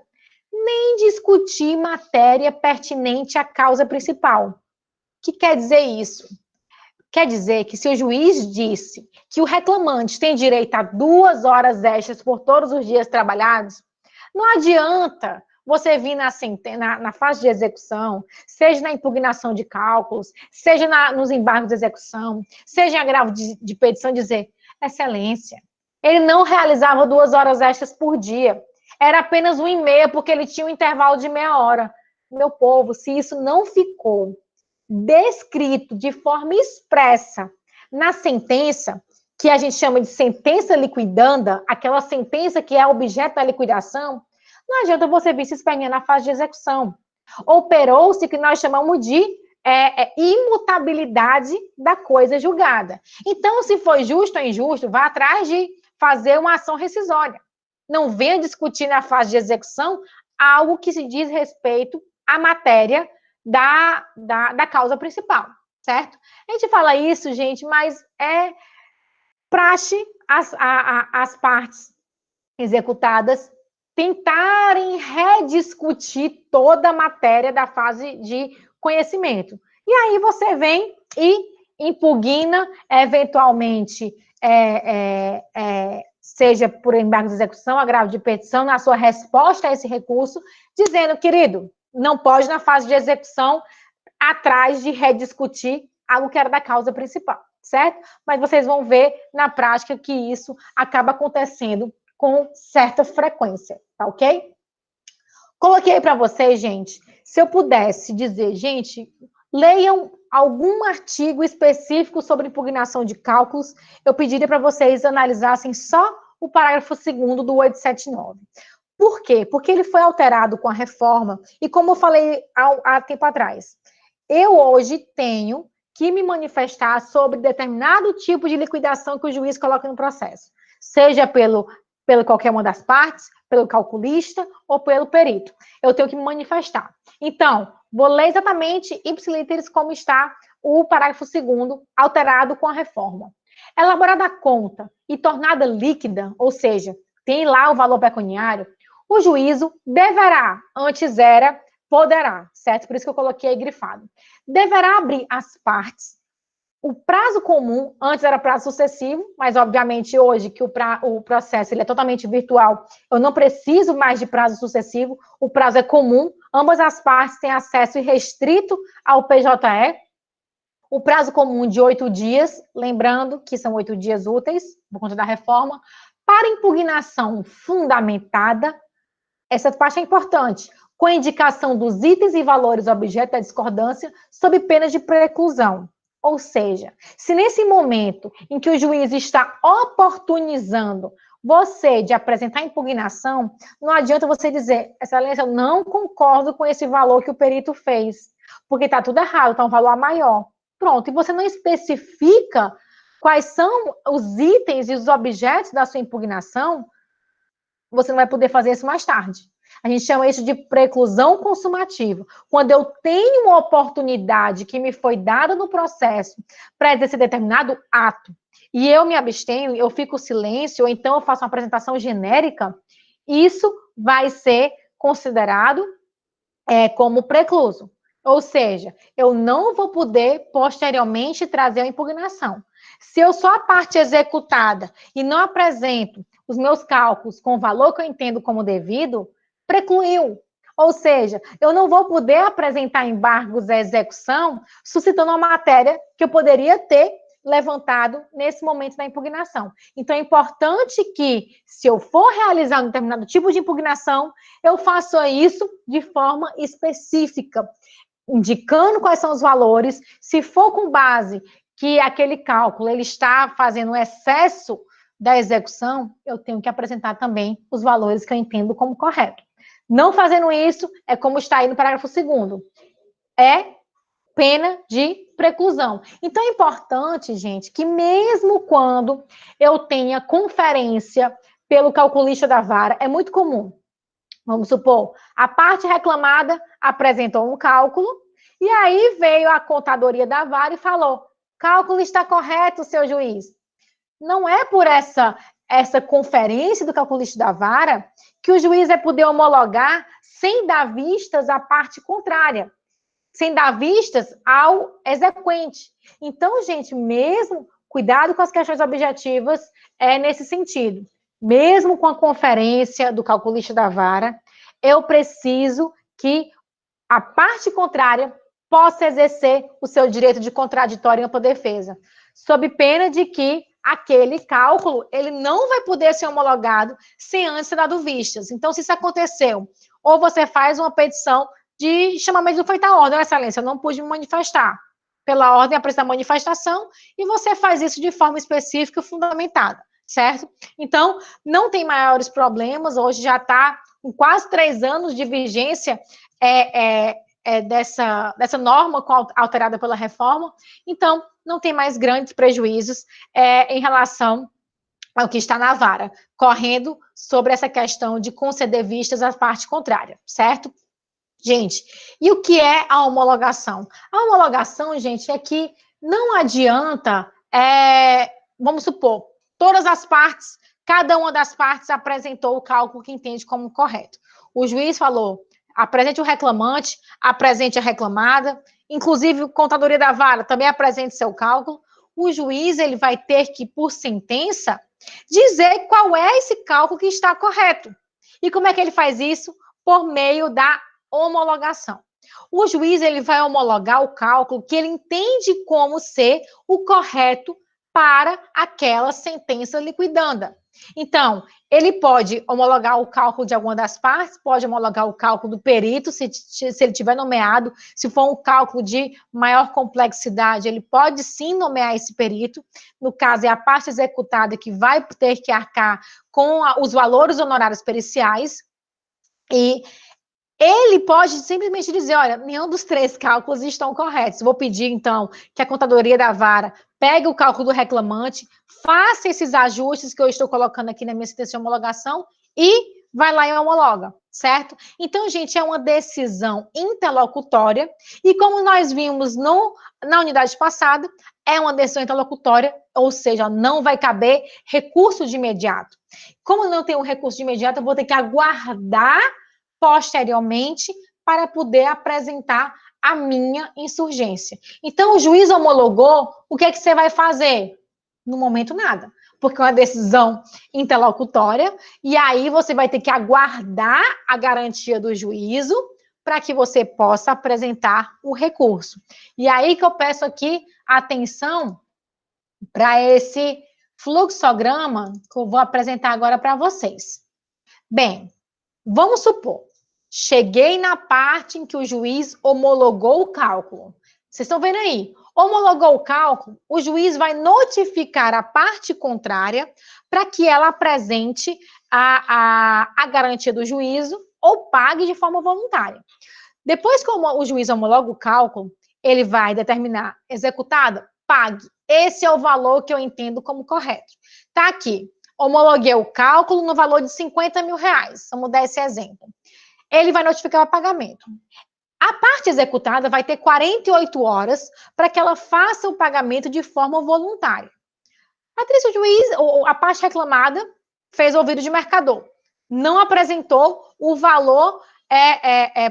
nem discutir matéria pertinente à causa principal. O que quer dizer isso? Quer dizer que se o juiz disse que o reclamante tem direito a 2 horas extras por todos os dias trabalhados, não adianta você vir na fase de execução, seja na impugnação de cálculos, seja nos embargos de execução, seja em agravo de petição, dizer, excelência, ele não realizava 2 horas extras por dia, era apenas 1,5, porque ele tinha um intervalo de meia hora. Meu povo, se isso não ficou descrito de forma expressa na sentença, que a gente chama de sentença liquidanda, aquela sentença que é objeto da liquidação, não adianta você vir se espernear na fase de execução. Operou-se o que nós chamamos de imutabilidade da coisa julgada. Então, se foi justo ou injusto, vá atrás de fazer uma ação rescisória. Não venha discutir na fase de execução algo que se diz respeito à matéria da causa principal, certo? A gente fala isso, gente, mas é praxe as partes executadas tentarem rediscutir toda a matéria da fase de conhecimento. E aí você vem e impugna, eventualmente, seja por embargo de execução, agravo de petição, na sua resposta a esse recurso, dizendo, querido, não pode, na fase de execução, atrás de rediscutir algo que era da causa principal, certo? Mas vocês vão ver na prática que isso acaba acontecendo com certa frequência, tá ok? Coloquei para vocês, gente, se eu pudesse dizer, gente, leiam algum artigo específico sobre impugnação de cálculos, eu pediria para vocês analisassem só o parágrafo 2º do 879. Por quê? Porque ele foi alterado com a reforma, e como eu falei há tempo atrás, eu hoje tenho que me manifestar sobre determinado tipo de liquidação que o juiz coloca no processo, seja pelo qualquer uma das partes, pelo calculista ou pelo perito. Eu tenho que me manifestar. Então, vou ler exatamente ipsiliteris como está o parágrafo 2º, alterado com a reforma. Elaborada a conta e tornada líquida, ou seja, tem lá o valor pecuniário, o juízo deverá, antes era, poderá, certo? Por isso que eu coloquei aí grifado. Deverá abrir as partes. O prazo comum, antes era prazo sucessivo, mas obviamente hoje que o processo ele é totalmente virtual, eu não preciso mais de prazo sucessivo, o prazo é comum, ambas as partes têm acesso irrestrito ao PJE. O prazo comum de 8 dias, lembrando que são 8 dias úteis, por conta da reforma, para impugnação fundamentada, essa parte é importante, com a indicação dos itens e valores objeto da discordância, sob pena de preclusão. Ou seja, se nesse momento em que o juiz está oportunizando você de apresentar impugnação, não adianta você dizer, excelência, eu não concordo com esse valor que o perito fez, porque está tudo errado, está um valor maior. Pronto, e você não especifica quais são os itens e os objetos da sua impugnação, você não vai poder fazer isso mais tarde. A gente chama isso de preclusão consumativa. Quando eu tenho uma oportunidade que me foi dada no processo para exercer determinado ato, e eu me abstenho, eu fico silêncio, ou então eu faço uma apresentação genérica, isso vai ser considerado como precluso. Ou seja, eu não vou poder, posteriormente, trazer a impugnação. Se eu sou a parte executada e não apresento os meus cálculos com o valor que eu entendo como devido, precluiu. Ou seja, eu não vou poder apresentar embargos à execução suscitando uma matéria que eu poderia ter levantado nesse momento da impugnação. Então, é importante que, se eu for realizar um determinado tipo de impugnação, eu faça isso de forma específica, indicando quais são os valores, se for com base que aquele cálculo ele está fazendo um excesso da execução, eu tenho que apresentar também os valores que eu entendo como correto. Não fazendo isso, é como está aí no parágrafo 2º. É pena de preclusão. Então, é importante, gente, que mesmo quando eu tenha conferência pelo calculista da vara, é muito comum. Vamos supor, a parte reclamada apresentou um cálculo, e aí veio a contadoria da vara e falou, cálculo está correto, seu juiz. Não é por essa conferência do calculista da vara que o juiz vai poder homologar sem dar vistas à parte contrária, sem dar vistas ao exequente. Então, gente, mesmo cuidado com as questões objetivas nesse sentido. Mesmo com a conferência do calculista da vara, eu preciso que a parte contrária possa exercer o seu direito de contraditório em ampla defesa, sob pena de que aquele cálculo ele não vai poder ser homologado sem antes ser dado vistas. Então, se isso aconteceu, ou você faz uma petição de chamamento de feita ordem, excelência, eu não pude me manifestar pela ordem a prestar manifestação, e você faz isso de forma específica e fundamentada, certo? Então, não tem maiores problemas, hoje já está com quase 3 anos de vigência dessa norma alterada pela reforma, então não tem mais grandes prejuízos em relação ao que está na vara, correndo sobre essa questão de conceder vistas à parte contrária, certo? Gente, e o que é a homologação? A homologação, gente, é que não adianta, vamos supor, todas as partes, cada uma das partes apresentou o cálculo que entende como correto. O juiz falou, apresente o reclamante, apresente a reclamada, inclusive a contadoria da vara também apresente seu cálculo. O juiz ele vai ter que, por sentença, dizer qual é esse cálculo que está correto. E como é que ele faz isso? Por meio da homologação. O juiz ele vai homologar o cálculo que ele entende como ser o correto para aquela sentença liquidanda. Então, ele pode homologar o cálculo de alguma das partes, pode homologar o cálculo do perito, se ele tiver nomeado, se for um cálculo de maior complexidade, ele pode sim nomear esse perito, no caso é a parte executada que vai ter que arcar com os valores honorários periciais, e ele pode simplesmente dizer, olha, nenhum dos 3 cálculos estão corretos. Vou pedir, então, que a contadoria da vara pegue o cálculo do reclamante, faça esses ajustes que eu estou colocando aqui na minha sentença de homologação e vai lá e homologa, certo? Então, gente, é uma decisão interlocutória e como nós vimos na unidade passada, é uma decisão interlocutória, ou seja, não vai caber recurso de imediato. Como não tem um recurso de imediato, eu vou ter que aguardar posteriormente para poder apresentar a minha insurgência. Então, o juiz homologou, o que é que você vai fazer? No momento, nada, porque é uma decisão interlocutória, e aí você vai ter que aguardar a garantia do juízo para que você possa apresentar o recurso. E aí que eu peço aqui atenção para esse fluxograma que eu vou apresentar agora para vocês. Bem, vamos supor, cheguei na parte em que o juiz homologou o cálculo. Vocês estão vendo aí? Homologou o cálculo, o juiz vai notificar a parte contrária para que ela apresente a garantia do juízo ou pague de forma voluntária. Depois que o juiz homologa o cálculo, ele vai determinar executada, pague. Esse é o valor que eu entendo como correto. Tá aqui. Homologuei o cálculo no valor de 50 mil reais. Vamos dar esse exemplo. Ele vai notificar o pagamento. A parte executada vai ter 48 horas para que ela faça o pagamento de forma voluntária. O juiz, a parte reclamada, fez ouvido de mercador. Não apresentou o valor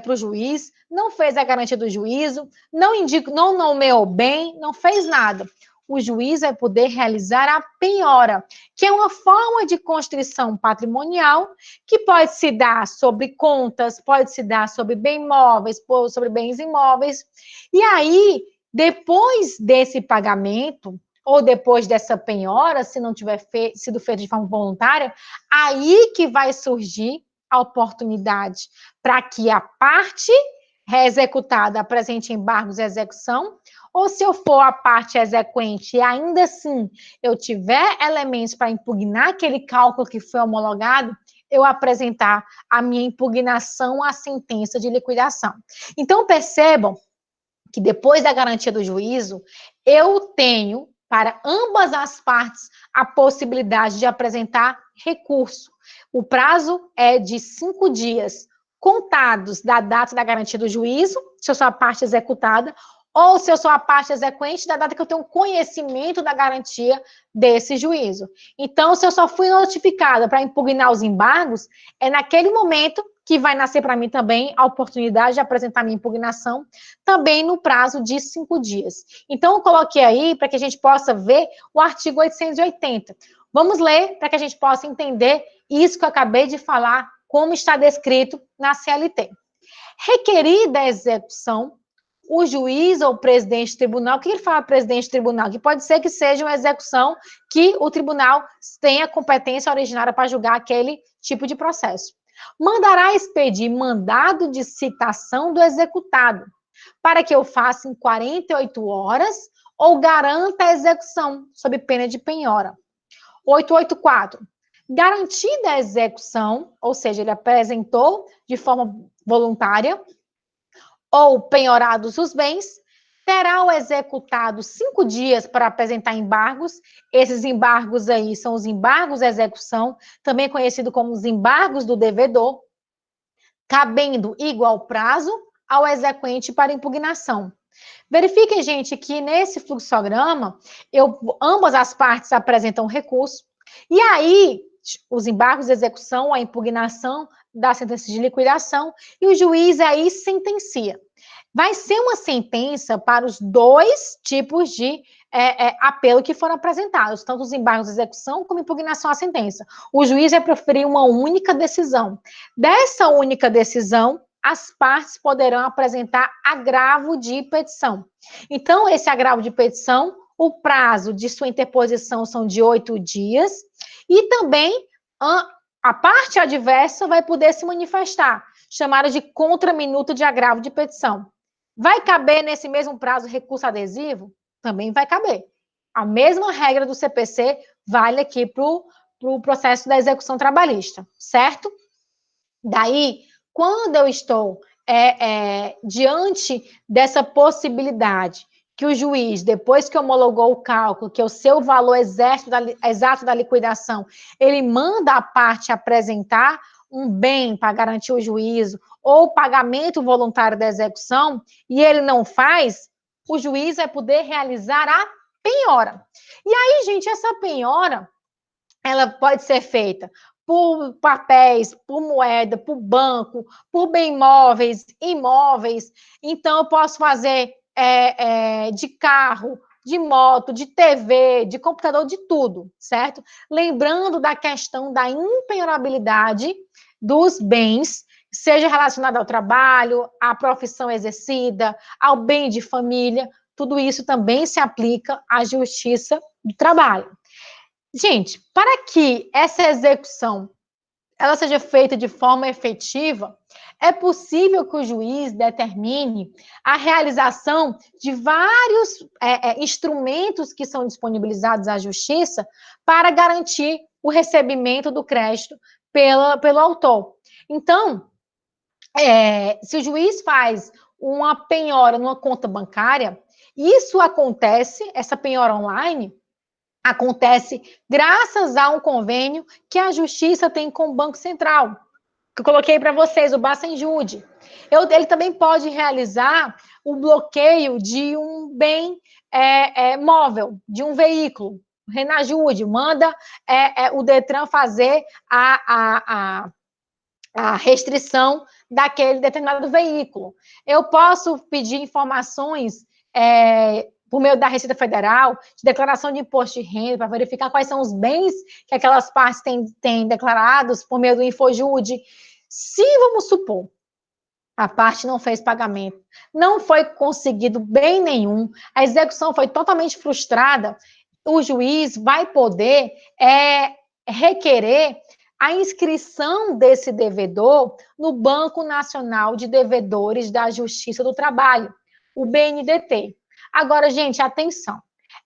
para o juiz, não fez a garantia do juízo, não nomeou bem, não fez nada. O juiz vai poder realizar a penhora, que é uma forma de constrição patrimonial que pode se dar sobre contas, pode se dar sobre bens móveis, sobre bens imóveis. E aí, depois desse pagamento, ou depois dessa penhora, se não tiver sido feito de forma voluntária, aí que vai surgir a oportunidade para que a parte executada apresente embargos de execução, ou se eu for a parte exequente e ainda assim eu tiver elementos para impugnar aquele cálculo que foi homologado, eu apresentar a minha impugnação à sentença de liquidação. Então, percebam que depois da garantia do juízo, eu tenho, para ambas as partes, a possibilidade de apresentar recurso. O prazo é de 5 dias, contados da data da garantia do juízo, se eu sou a parte executada, ou se eu sou a parte exequente, da data que eu tenho conhecimento da garantia desse juízo. Então, se eu só fui notificada para impugnar os embargos, é naquele momento que vai nascer para mim também a oportunidade de apresentar minha impugnação, também no prazo de 5 dias. Então, eu coloquei aí para que a gente possa ver o artigo 880. Vamos ler para que a gente possa entender isso que eu acabei de falar, como está descrito na CLT. Requerida a execução, o juiz ou o presidente do tribunal, o que ele fala presidente do tribunal? Que pode ser que seja uma execução que o tribunal tenha competência originária para julgar aquele tipo de processo. Mandará expedir mandado de citação do executado, para que eu faça em 48 horas ou garanta a execução, sob pena de penhora. 884. Garantida a execução, ou seja, ele apresentou de forma voluntária, ou penhorados os bens, terá o executado 5 dias para apresentar embargos. Esses embargos aí são os embargos de execução, também conhecido como os embargos do devedor, cabendo igual prazo ao exequente para impugnação. Verifiquem, gente, que nesse fluxograma, ambas as partes apresentam recurso, e aí os embargos de execução, a impugnação da sentença de liquidação, e o juiz aí sentencia. Vai ser uma sentença para os dois tipos de apelo que foram apresentados, tanto os embargos de execução como impugnação à sentença. O juiz vai proferir uma única decisão. Dessa única decisão, as partes poderão apresentar agravo de petição. Então, esse agravo de petição, o prazo de sua interposição são de 8 dias, e também a parte adversa vai poder se manifestar, chamada de contraminuto de agravo de petição. Vai caber nesse mesmo prazo recurso adesivo? Também vai caber. A mesma regra do CPC vale aqui para o processo da execução trabalhista, certo? Daí, quando eu estou diante dessa possibilidade que o juiz, depois que homologou o cálculo, que é o seu valor exato da liquidação, ele manda a parte apresentar um bem para garantir o juízo, ou pagamento voluntário da execução, e ele não faz, o juiz vai poder realizar a penhora. E aí, gente, essa penhora, ela pode ser feita por papéis, por moeda, por banco, por bem móveis, imóveis. Então, eu posso fazer de carro, de moto, de TV, de computador, de tudo, certo? Lembrando da questão da impenhorabilidade dos bens, seja relacionado ao trabalho, à profissão exercida, ao bem de família, tudo isso também se aplica à justiça do trabalho. Gente, para que essa execução ela seja feita de forma efetiva, é possível que o juiz determine a realização de vários instrumentos que são disponibilizados à justiça para garantir o recebimento do crédito pelo autor. Então, se o juiz faz uma penhora numa conta bancária, isso acontece, essa penhora online, acontece graças a um convênio que a Justiça tem com o Banco Central, que eu coloquei para vocês, o Bacenjude. Ele também pode realizar o bloqueio de um bem móvel, de um veículo. O Renajude manda o Detran fazer a restrição daquele determinado veículo. Eu posso pedir informações por meio da Receita Federal, de declaração de imposto de renda, para verificar quais são os bens que aquelas partes têm declarados por meio do Infojude. Se, vamos supor, a parte não fez pagamento, não foi conseguido bem nenhum, a execução foi totalmente frustrada, o juiz vai poder requerer a inscrição desse devedor no Banco Nacional de Devedores da Justiça do Trabalho, o BNDT. Agora, gente, atenção.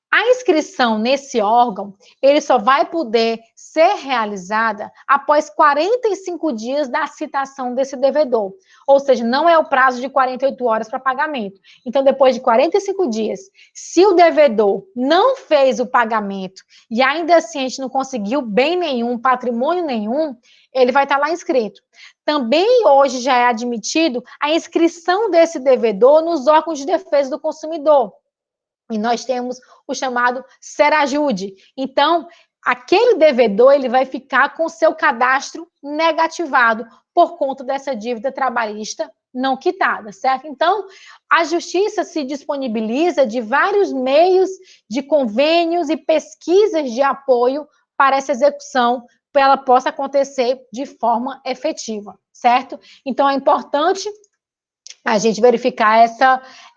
A inscrição nesse órgão, ele só vai poder ser realizada após 45 dias da citação desse devedor. Ou seja, não é o prazo de 48 horas para pagamento. Então, depois de 45 dias, se o devedor não fez o pagamento e ainda assim a gente não conseguiu bem nenhum, patrimônio nenhum, ele vai estar lá inscrito. Também hoje já é admitido a inscrição desse devedor nos órgãos de defesa do consumidor. E nós temos o chamado Serajude. Então, aquele devedor ele vai ficar com seu cadastro negativado por conta dessa dívida trabalhista não quitada, certo? Então, a justiça se disponibiliza de vários meios de convênios e pesquisas de apoio para essa execução, para ela possa acontecer de forma efetiva, certo? Então, é importante a gente verificar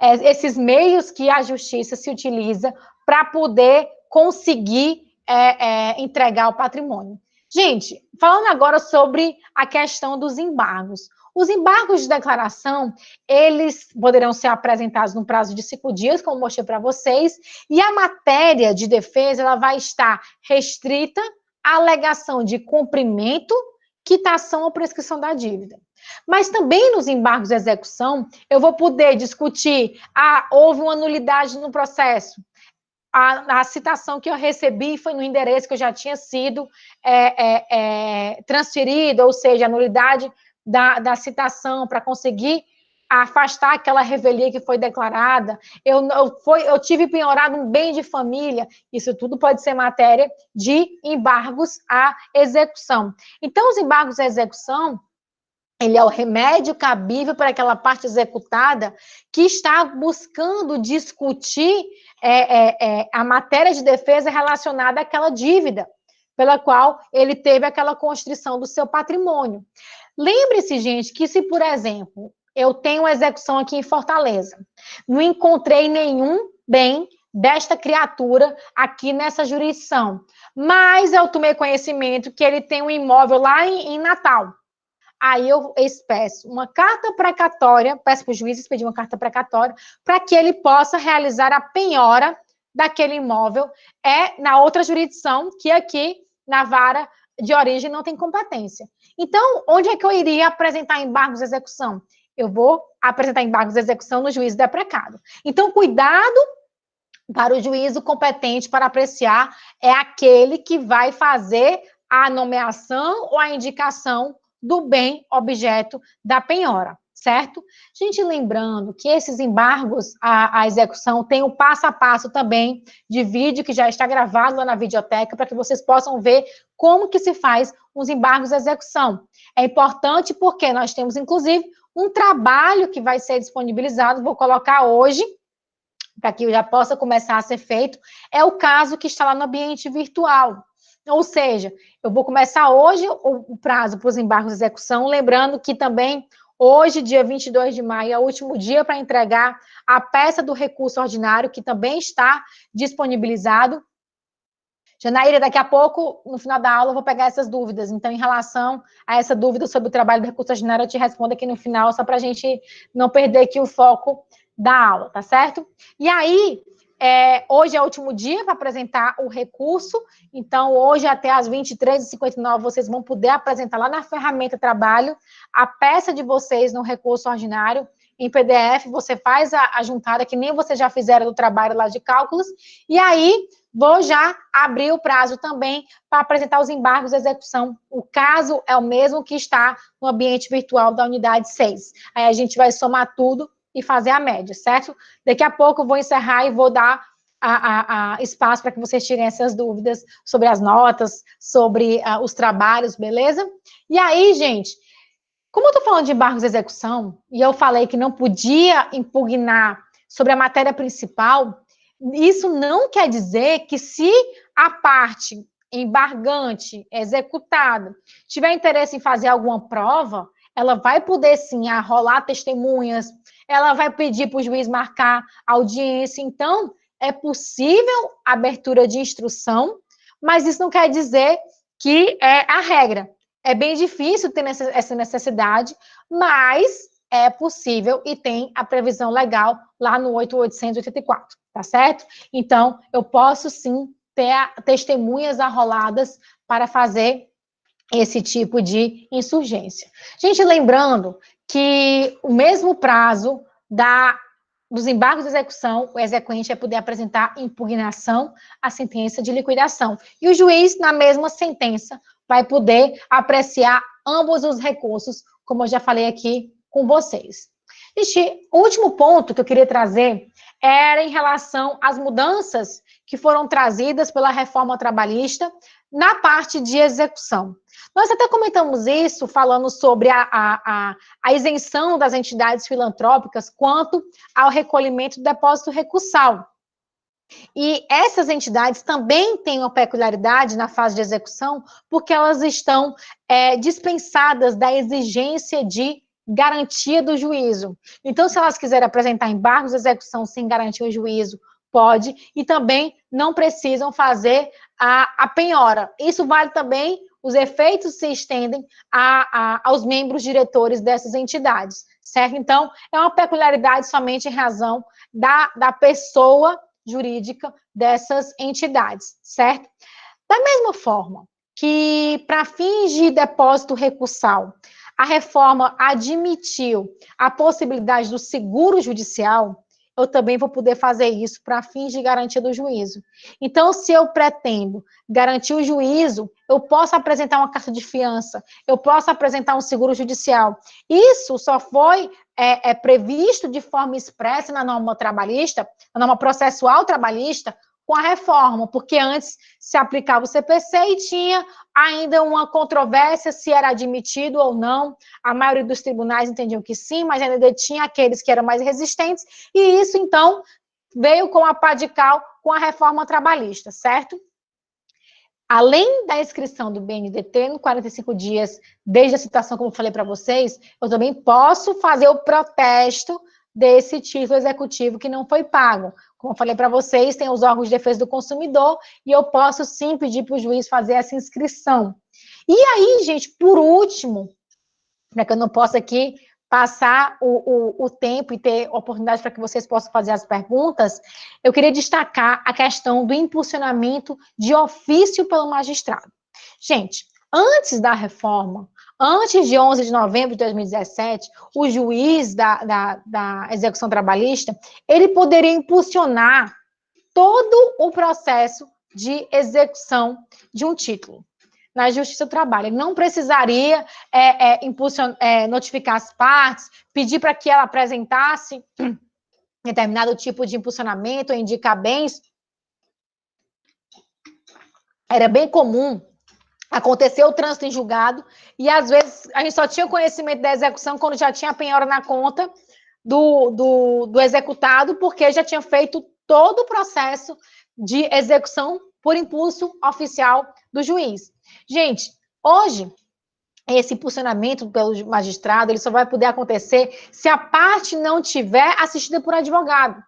esses meios que a justiça se utiliza para poder conseguir entregar o patrimônio. Gente, falando agora sobre a questão dos embargos. Os embargos de declaração, eles poderão ser apresentados no prazo de 5 dias, como mostrei para vocês, e a matéria de defesa ela vai estar restrita à alegação de cumprimento, quitação ou prescrição da dívida. Mas também nos embargos de execução, eu vou poder discutir, houve uma nulidade no processo, a citação que eu recebi foi no endereço que eu já tinha sido transferido, ou seja, a nulidade da citação para conseguir afastar aquela revelia que foi declarada, eu tive penhorado um bem de família, isso tudo pode ser matéria de embargos à execução. Então, os embargos à execução, ele é o remédio cabível para aquela parte executada que está buscando discutir a matéria de defesa relacionada àquela dívida, pela qual ele teve aquela constrição do seu patrimônio. Lembre-se, gente, que se, por exemplo, eu tenho uma execução aqui em Fortaleza, não encontrei nenhum bem desta criatura aqui nessa jurisdição, mas eu tomei conhecimento que ele tem um imóvel lá em Natal. Aí eu peço uma carta precatória, peço para o juiz expedir uma carta precatória, para que ele possa realizar a penhora daquele imóvel na outra jurisdição, que aqui na vara de origem não tem competência. Então, onde é que eu iria apresentar embargos de execução? Eu vou apresentar embargos de execução no juízo deprecado. Então, cuidado para o juízo competente para apreciar é aquele que vai fazer a nomeação ou a indicação do bem objeto da penhora, certo? Gente, lembrando que esses embargos à execução tem o passo a passo também de vídeo que já está gravado lá na videoteca para que vocês possam ver como que se faz os embargos à execução. É importante porque nós temos, inclusive, um trabalho que vai ser disponibilizado, vou colocar hoje, para que já possa começar a ser feito, é o caso que está lá no ambiente virtual. Ou seja, eu vou começar hoje o prazo para os embargos de execução, lembrando que também hoje, dia 22 de maio, é o último dia para entregar a peça do recurso ordinário, que também está disponibilizado. Janaíra, daqui a pouco, no final da aula, eu vou pegar essas dúvidas. Então, em relação a essa dúvida sobre o trabalho do recurso ordinário, eu te respondo aqui no final, só para a gente não perder aqui o foco da aula, tá certo? E aí, hoje é o último dia para apresentar o recurso, então hoje até às 23h59 vocês vão poder apresentar lá na ferramenta trabalho a peça de vocês no recurso ordinário, em PDF, você faz a juntada, que nem vocês já fizeram do trabalho lá de cálculos, e aí vou já abrir o prazo também para apresentar os embargos de execução. O caso é o mesmo que está no ambiente virtual da unidade 6. Aí a gente vai somar tudo e fazer a média, certo? Daqui a pouco eu vou encerrar e vou dar espaço para que vocês tirem essas dúvidas sobre as notas, sobre os trabalhos, beleza? E aí, gente, como eu estou falando de embargos de execução, e eu falei que não podia impugnar sobre a matéria principal, isso não quer dizer que se a parte embargante, executada, tiver interesse em fazer alguma prova, ela vai poder, sim, arrolar testemunhas, ela vai pedir para o juiz marcar audiência. Então, é possível a abertura de instrução, mas isso não quer dizer que é a regra. É bem difícil ter essa necessidade, mas é possível e tem a previsão legal lá no 8.884, tá certo? Então, eu posso, sim, ter testemunhas arroladas para fazer esse tipo de insurgência. Gente, lembrando que o mesmo prazo dos embargos de execução, o exequente vai poder apresentar impugnação à sentença de liquidação. E o juiz, na mesma sentença, vai poder apreciar ambos os recursos, como eu já falei aqui com vocês. Gente, o último ponto que eu queria trazer era em relação às mudanças que foram trazidas pela reforma trabalhista na parte de execução. Nós até comentamos isso falando sobre a isenção das entidades filantrópicas quanto ao recolhimento do depósito recursal. E essas entidades também têm uma peculiaridade na fase de execução, porque elas estão dispensadas da exigência de garantia do juízo. Então, se elas quiserem apresentar embargos de execução sem garantir o juízo, pode, e também não precisam fazer a penhora. Isso vale também, os efeitos se estendem aos membros diretores dessas entidades, certo? Então, é uma peculiaridade somente em razão da pessoa jurídica dessas entidades, certo? Da mesma forma que, para fins de depósito recursal, a reforma admitiu a possibilidade do seguro judicial, eu também vou poder fazer isso para fins de garantia do juízo. Então, se eu pretendo garantir o juízo, eu posso apresentar uma carta de fiança, eu posso apresentar um seguro judicial. Isso só foi previsto de forma expressa na norma trabalhista, na norma processual trabalhista, com a reforma, porque antes se aplicava o CPC e tinha ainda uma controvérsia se era admitido ou não. A maioria dos tribunais entendiam que sim, mas ainda tinha aqueles que eram mais resistentes, e isso, então, veio com a pá de cal com a reforma trabalhista, certo? Além da inscrição do BNDT no 45 dias desde a citação, como eu falei para vocês, eu também posso fazer o protesto desse título executivo que não foi pago. Como eu falei para vocês, tem os órgãos de defesa do consumidor e eu posso sim pedir para o juiz fazer essa inscrição. E aí, gente, por último, para que eu não possa aqui passar o tempo e ter oportunidade para que vocês possam fazer as perguntas, eu queria destacar a questão do impulsionamento de ofício pelo magistrado. Gente, antes da reforma, antes de 11 de novembro de 2017, o juiz da execução trabalhista, ele poderia impulsionar todo o processo de execução de um título na Justiça do Trabalho. Ele não precisaria notificar as partes, pedir para que ela apresentasse determinado tipo de impulsionamento, ou indicar bens. Era bem comum acontecer o trânsito em julgado, e às vezes a gente só tinha conhecimento da execução quando já tinha a penhora na conta do executado, porque já tinha feito todo o processo de execução por impulso oficial do juiz. Gente, hoje, esse impulsionamento pelo magistrado, ele só vai poder acontecer se a parte não tiver assistida por advogado.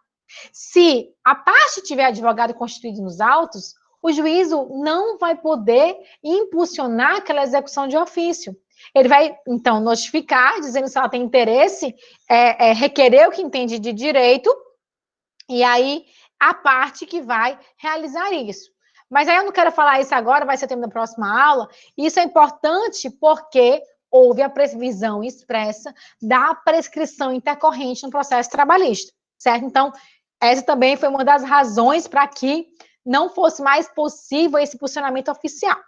Se a parte tiver advogado constituído nos autos, o juízo não vai poder impulsionar aquela execução de ofício. Ele vai, então, notificar, dizendo se ela tem interesse, requerer o que entende de direito, e aí a parte que vai realizar isso. Mas aí eu não quero falar isso agora, vai ser tema da próxima aula. Isso é importante porque houve a previsão expressa da prescrição intercorrente no processo trabalhista, certo? Então, essa também foi uma das razões para que não fosse mais possível esse impulsionamento oficial.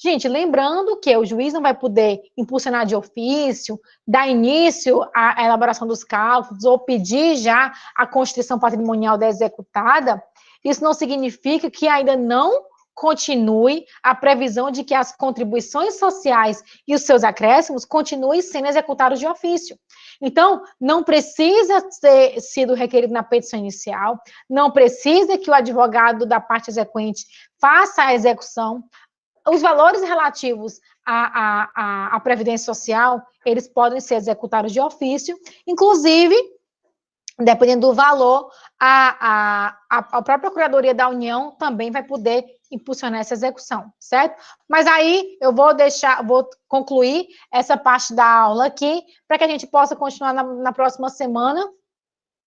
Gente, lembrando que o juiz não vai poder impulsionar de ofício, dar início à elaboração dos cálculos ou pedir já a constituição patrimonial da executada. Isso não significa que ainda não continue a previsão de que as contribuições sociais e os seus acréscimos continuem sendo executados de ofício. Então, não precisa ter sido requerido na petição inicial, não precisa que o advogado da parte exequente faça a execução. Os valores relativos à Previdência Social, eles podem ser executados de ofício, inclusive, dependendo do valor, a própria Procuradoria da União também vai poder impulsionar essa execução, certo? Mas aí eu vou concluir essa parte da aula aqui, para que a gente possa continuar na próxima semana,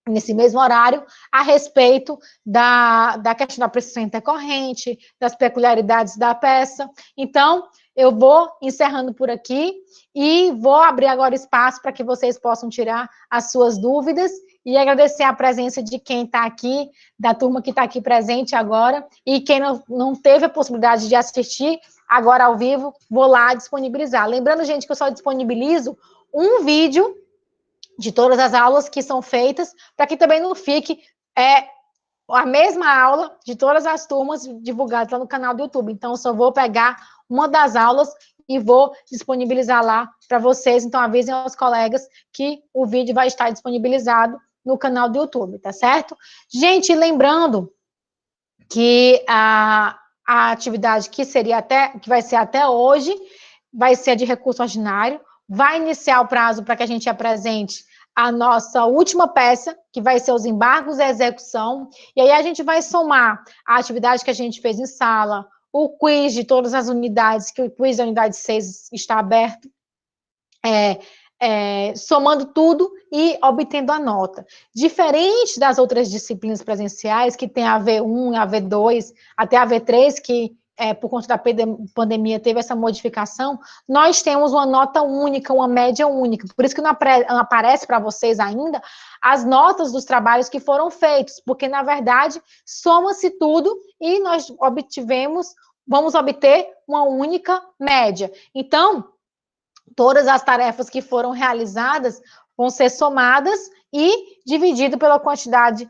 nesse mesmo horário, a respeito da questão da prescrição intercorrente, das peculiaridades da peça. Então, eu vou encerrando por aqui e vou abrir agora espaço para que vocês possam tirar as suas dúvidas e agradecer a presença de quem está aqui, da turma que está aqui presente agora, e quem não teve a possibilidade de assistir agora ao vivo, vou lá disponibilizar. Lembrando, gente, que eu só disponibilizo um vídeo de todas as aulas que são feitas, para que também não fique a mesma aula de todas as turmas divulgadas lá no canal do YouTube. Então, eu só vou pegar uma das aulas e vou disponibilizar lá para vocês. Então, avisem aos colegas que o vídeo vai estar disponibilizado no canal do YouTube, tá certo? Gente, lembrando que a atividade que vai ser até hoje, vai ser de recurso ordinário, vai iniciar o prazo para que a gente apresente a nossa última peça, que vai ser os embargos e a execução, e aí a gente vai somar a atividade que a gente fez em sala, o quiz de todas as unidades, que o quiz da unidade 6 está aberto, somando tudo e obtendo a nota. Diferente das outras disciplinas presenciais, que tem a V1, a V2, até a V3, que por conta da pandemia, teve essa modificação, nós temos uma nota única, uma média única. Por isso que não aparece para vocês ainda as notas dos trabalhos que foram feitos, porque, na verdade, soma-se tudo e nós vamos obter uma única média. Então, todas as tarefas que foram realizadas vão ser somadas e dividido pela quantidade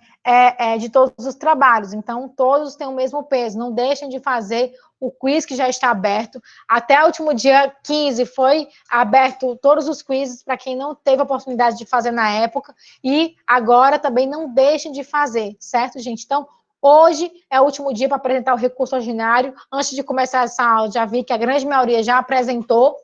de todos os trabalhos. Então, todos têm o mesmo peso. Não deixem de fazer o quiz que já está aberto. Até o último dia 15 foi aberto todos os quizzes para quem não teve a oportunidade de fazer na época. E agora também não deixem de fazer, certo, gente? Então, hoje é o último dia para apresentar o recurso ordinário. Antes de começar essa aula, já vi que a grande maioria já apresentou.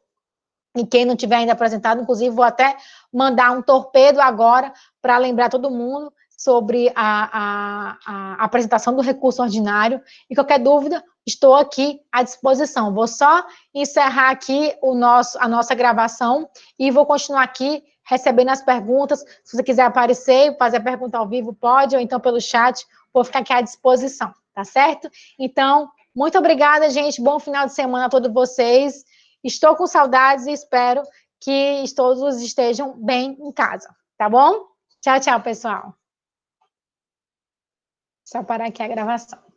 E quem não tiver ainda apresentado, inclusive, vou até mandar um torpedo agora para lembrar todo mundo sobre a apresentação do recurso ordinário. E qualquer dúvida, estou aqui à disposição. Vou só encerrar aqui a nossa gravação e vou continuar aqui recebendo as perguntas. Se você quiser aparecer e fazer a pergunta ao vivo, pode, ou então pelo chat, vou ficar aqui à disposição, tá certo? Então, muito obrigada, gente. Bom final de semana a todos vocês. Estou com saudades e espero que todos estejam bem em casa, tá bom? Tchau, tchau, pessoal. Só parar aqui a gravação.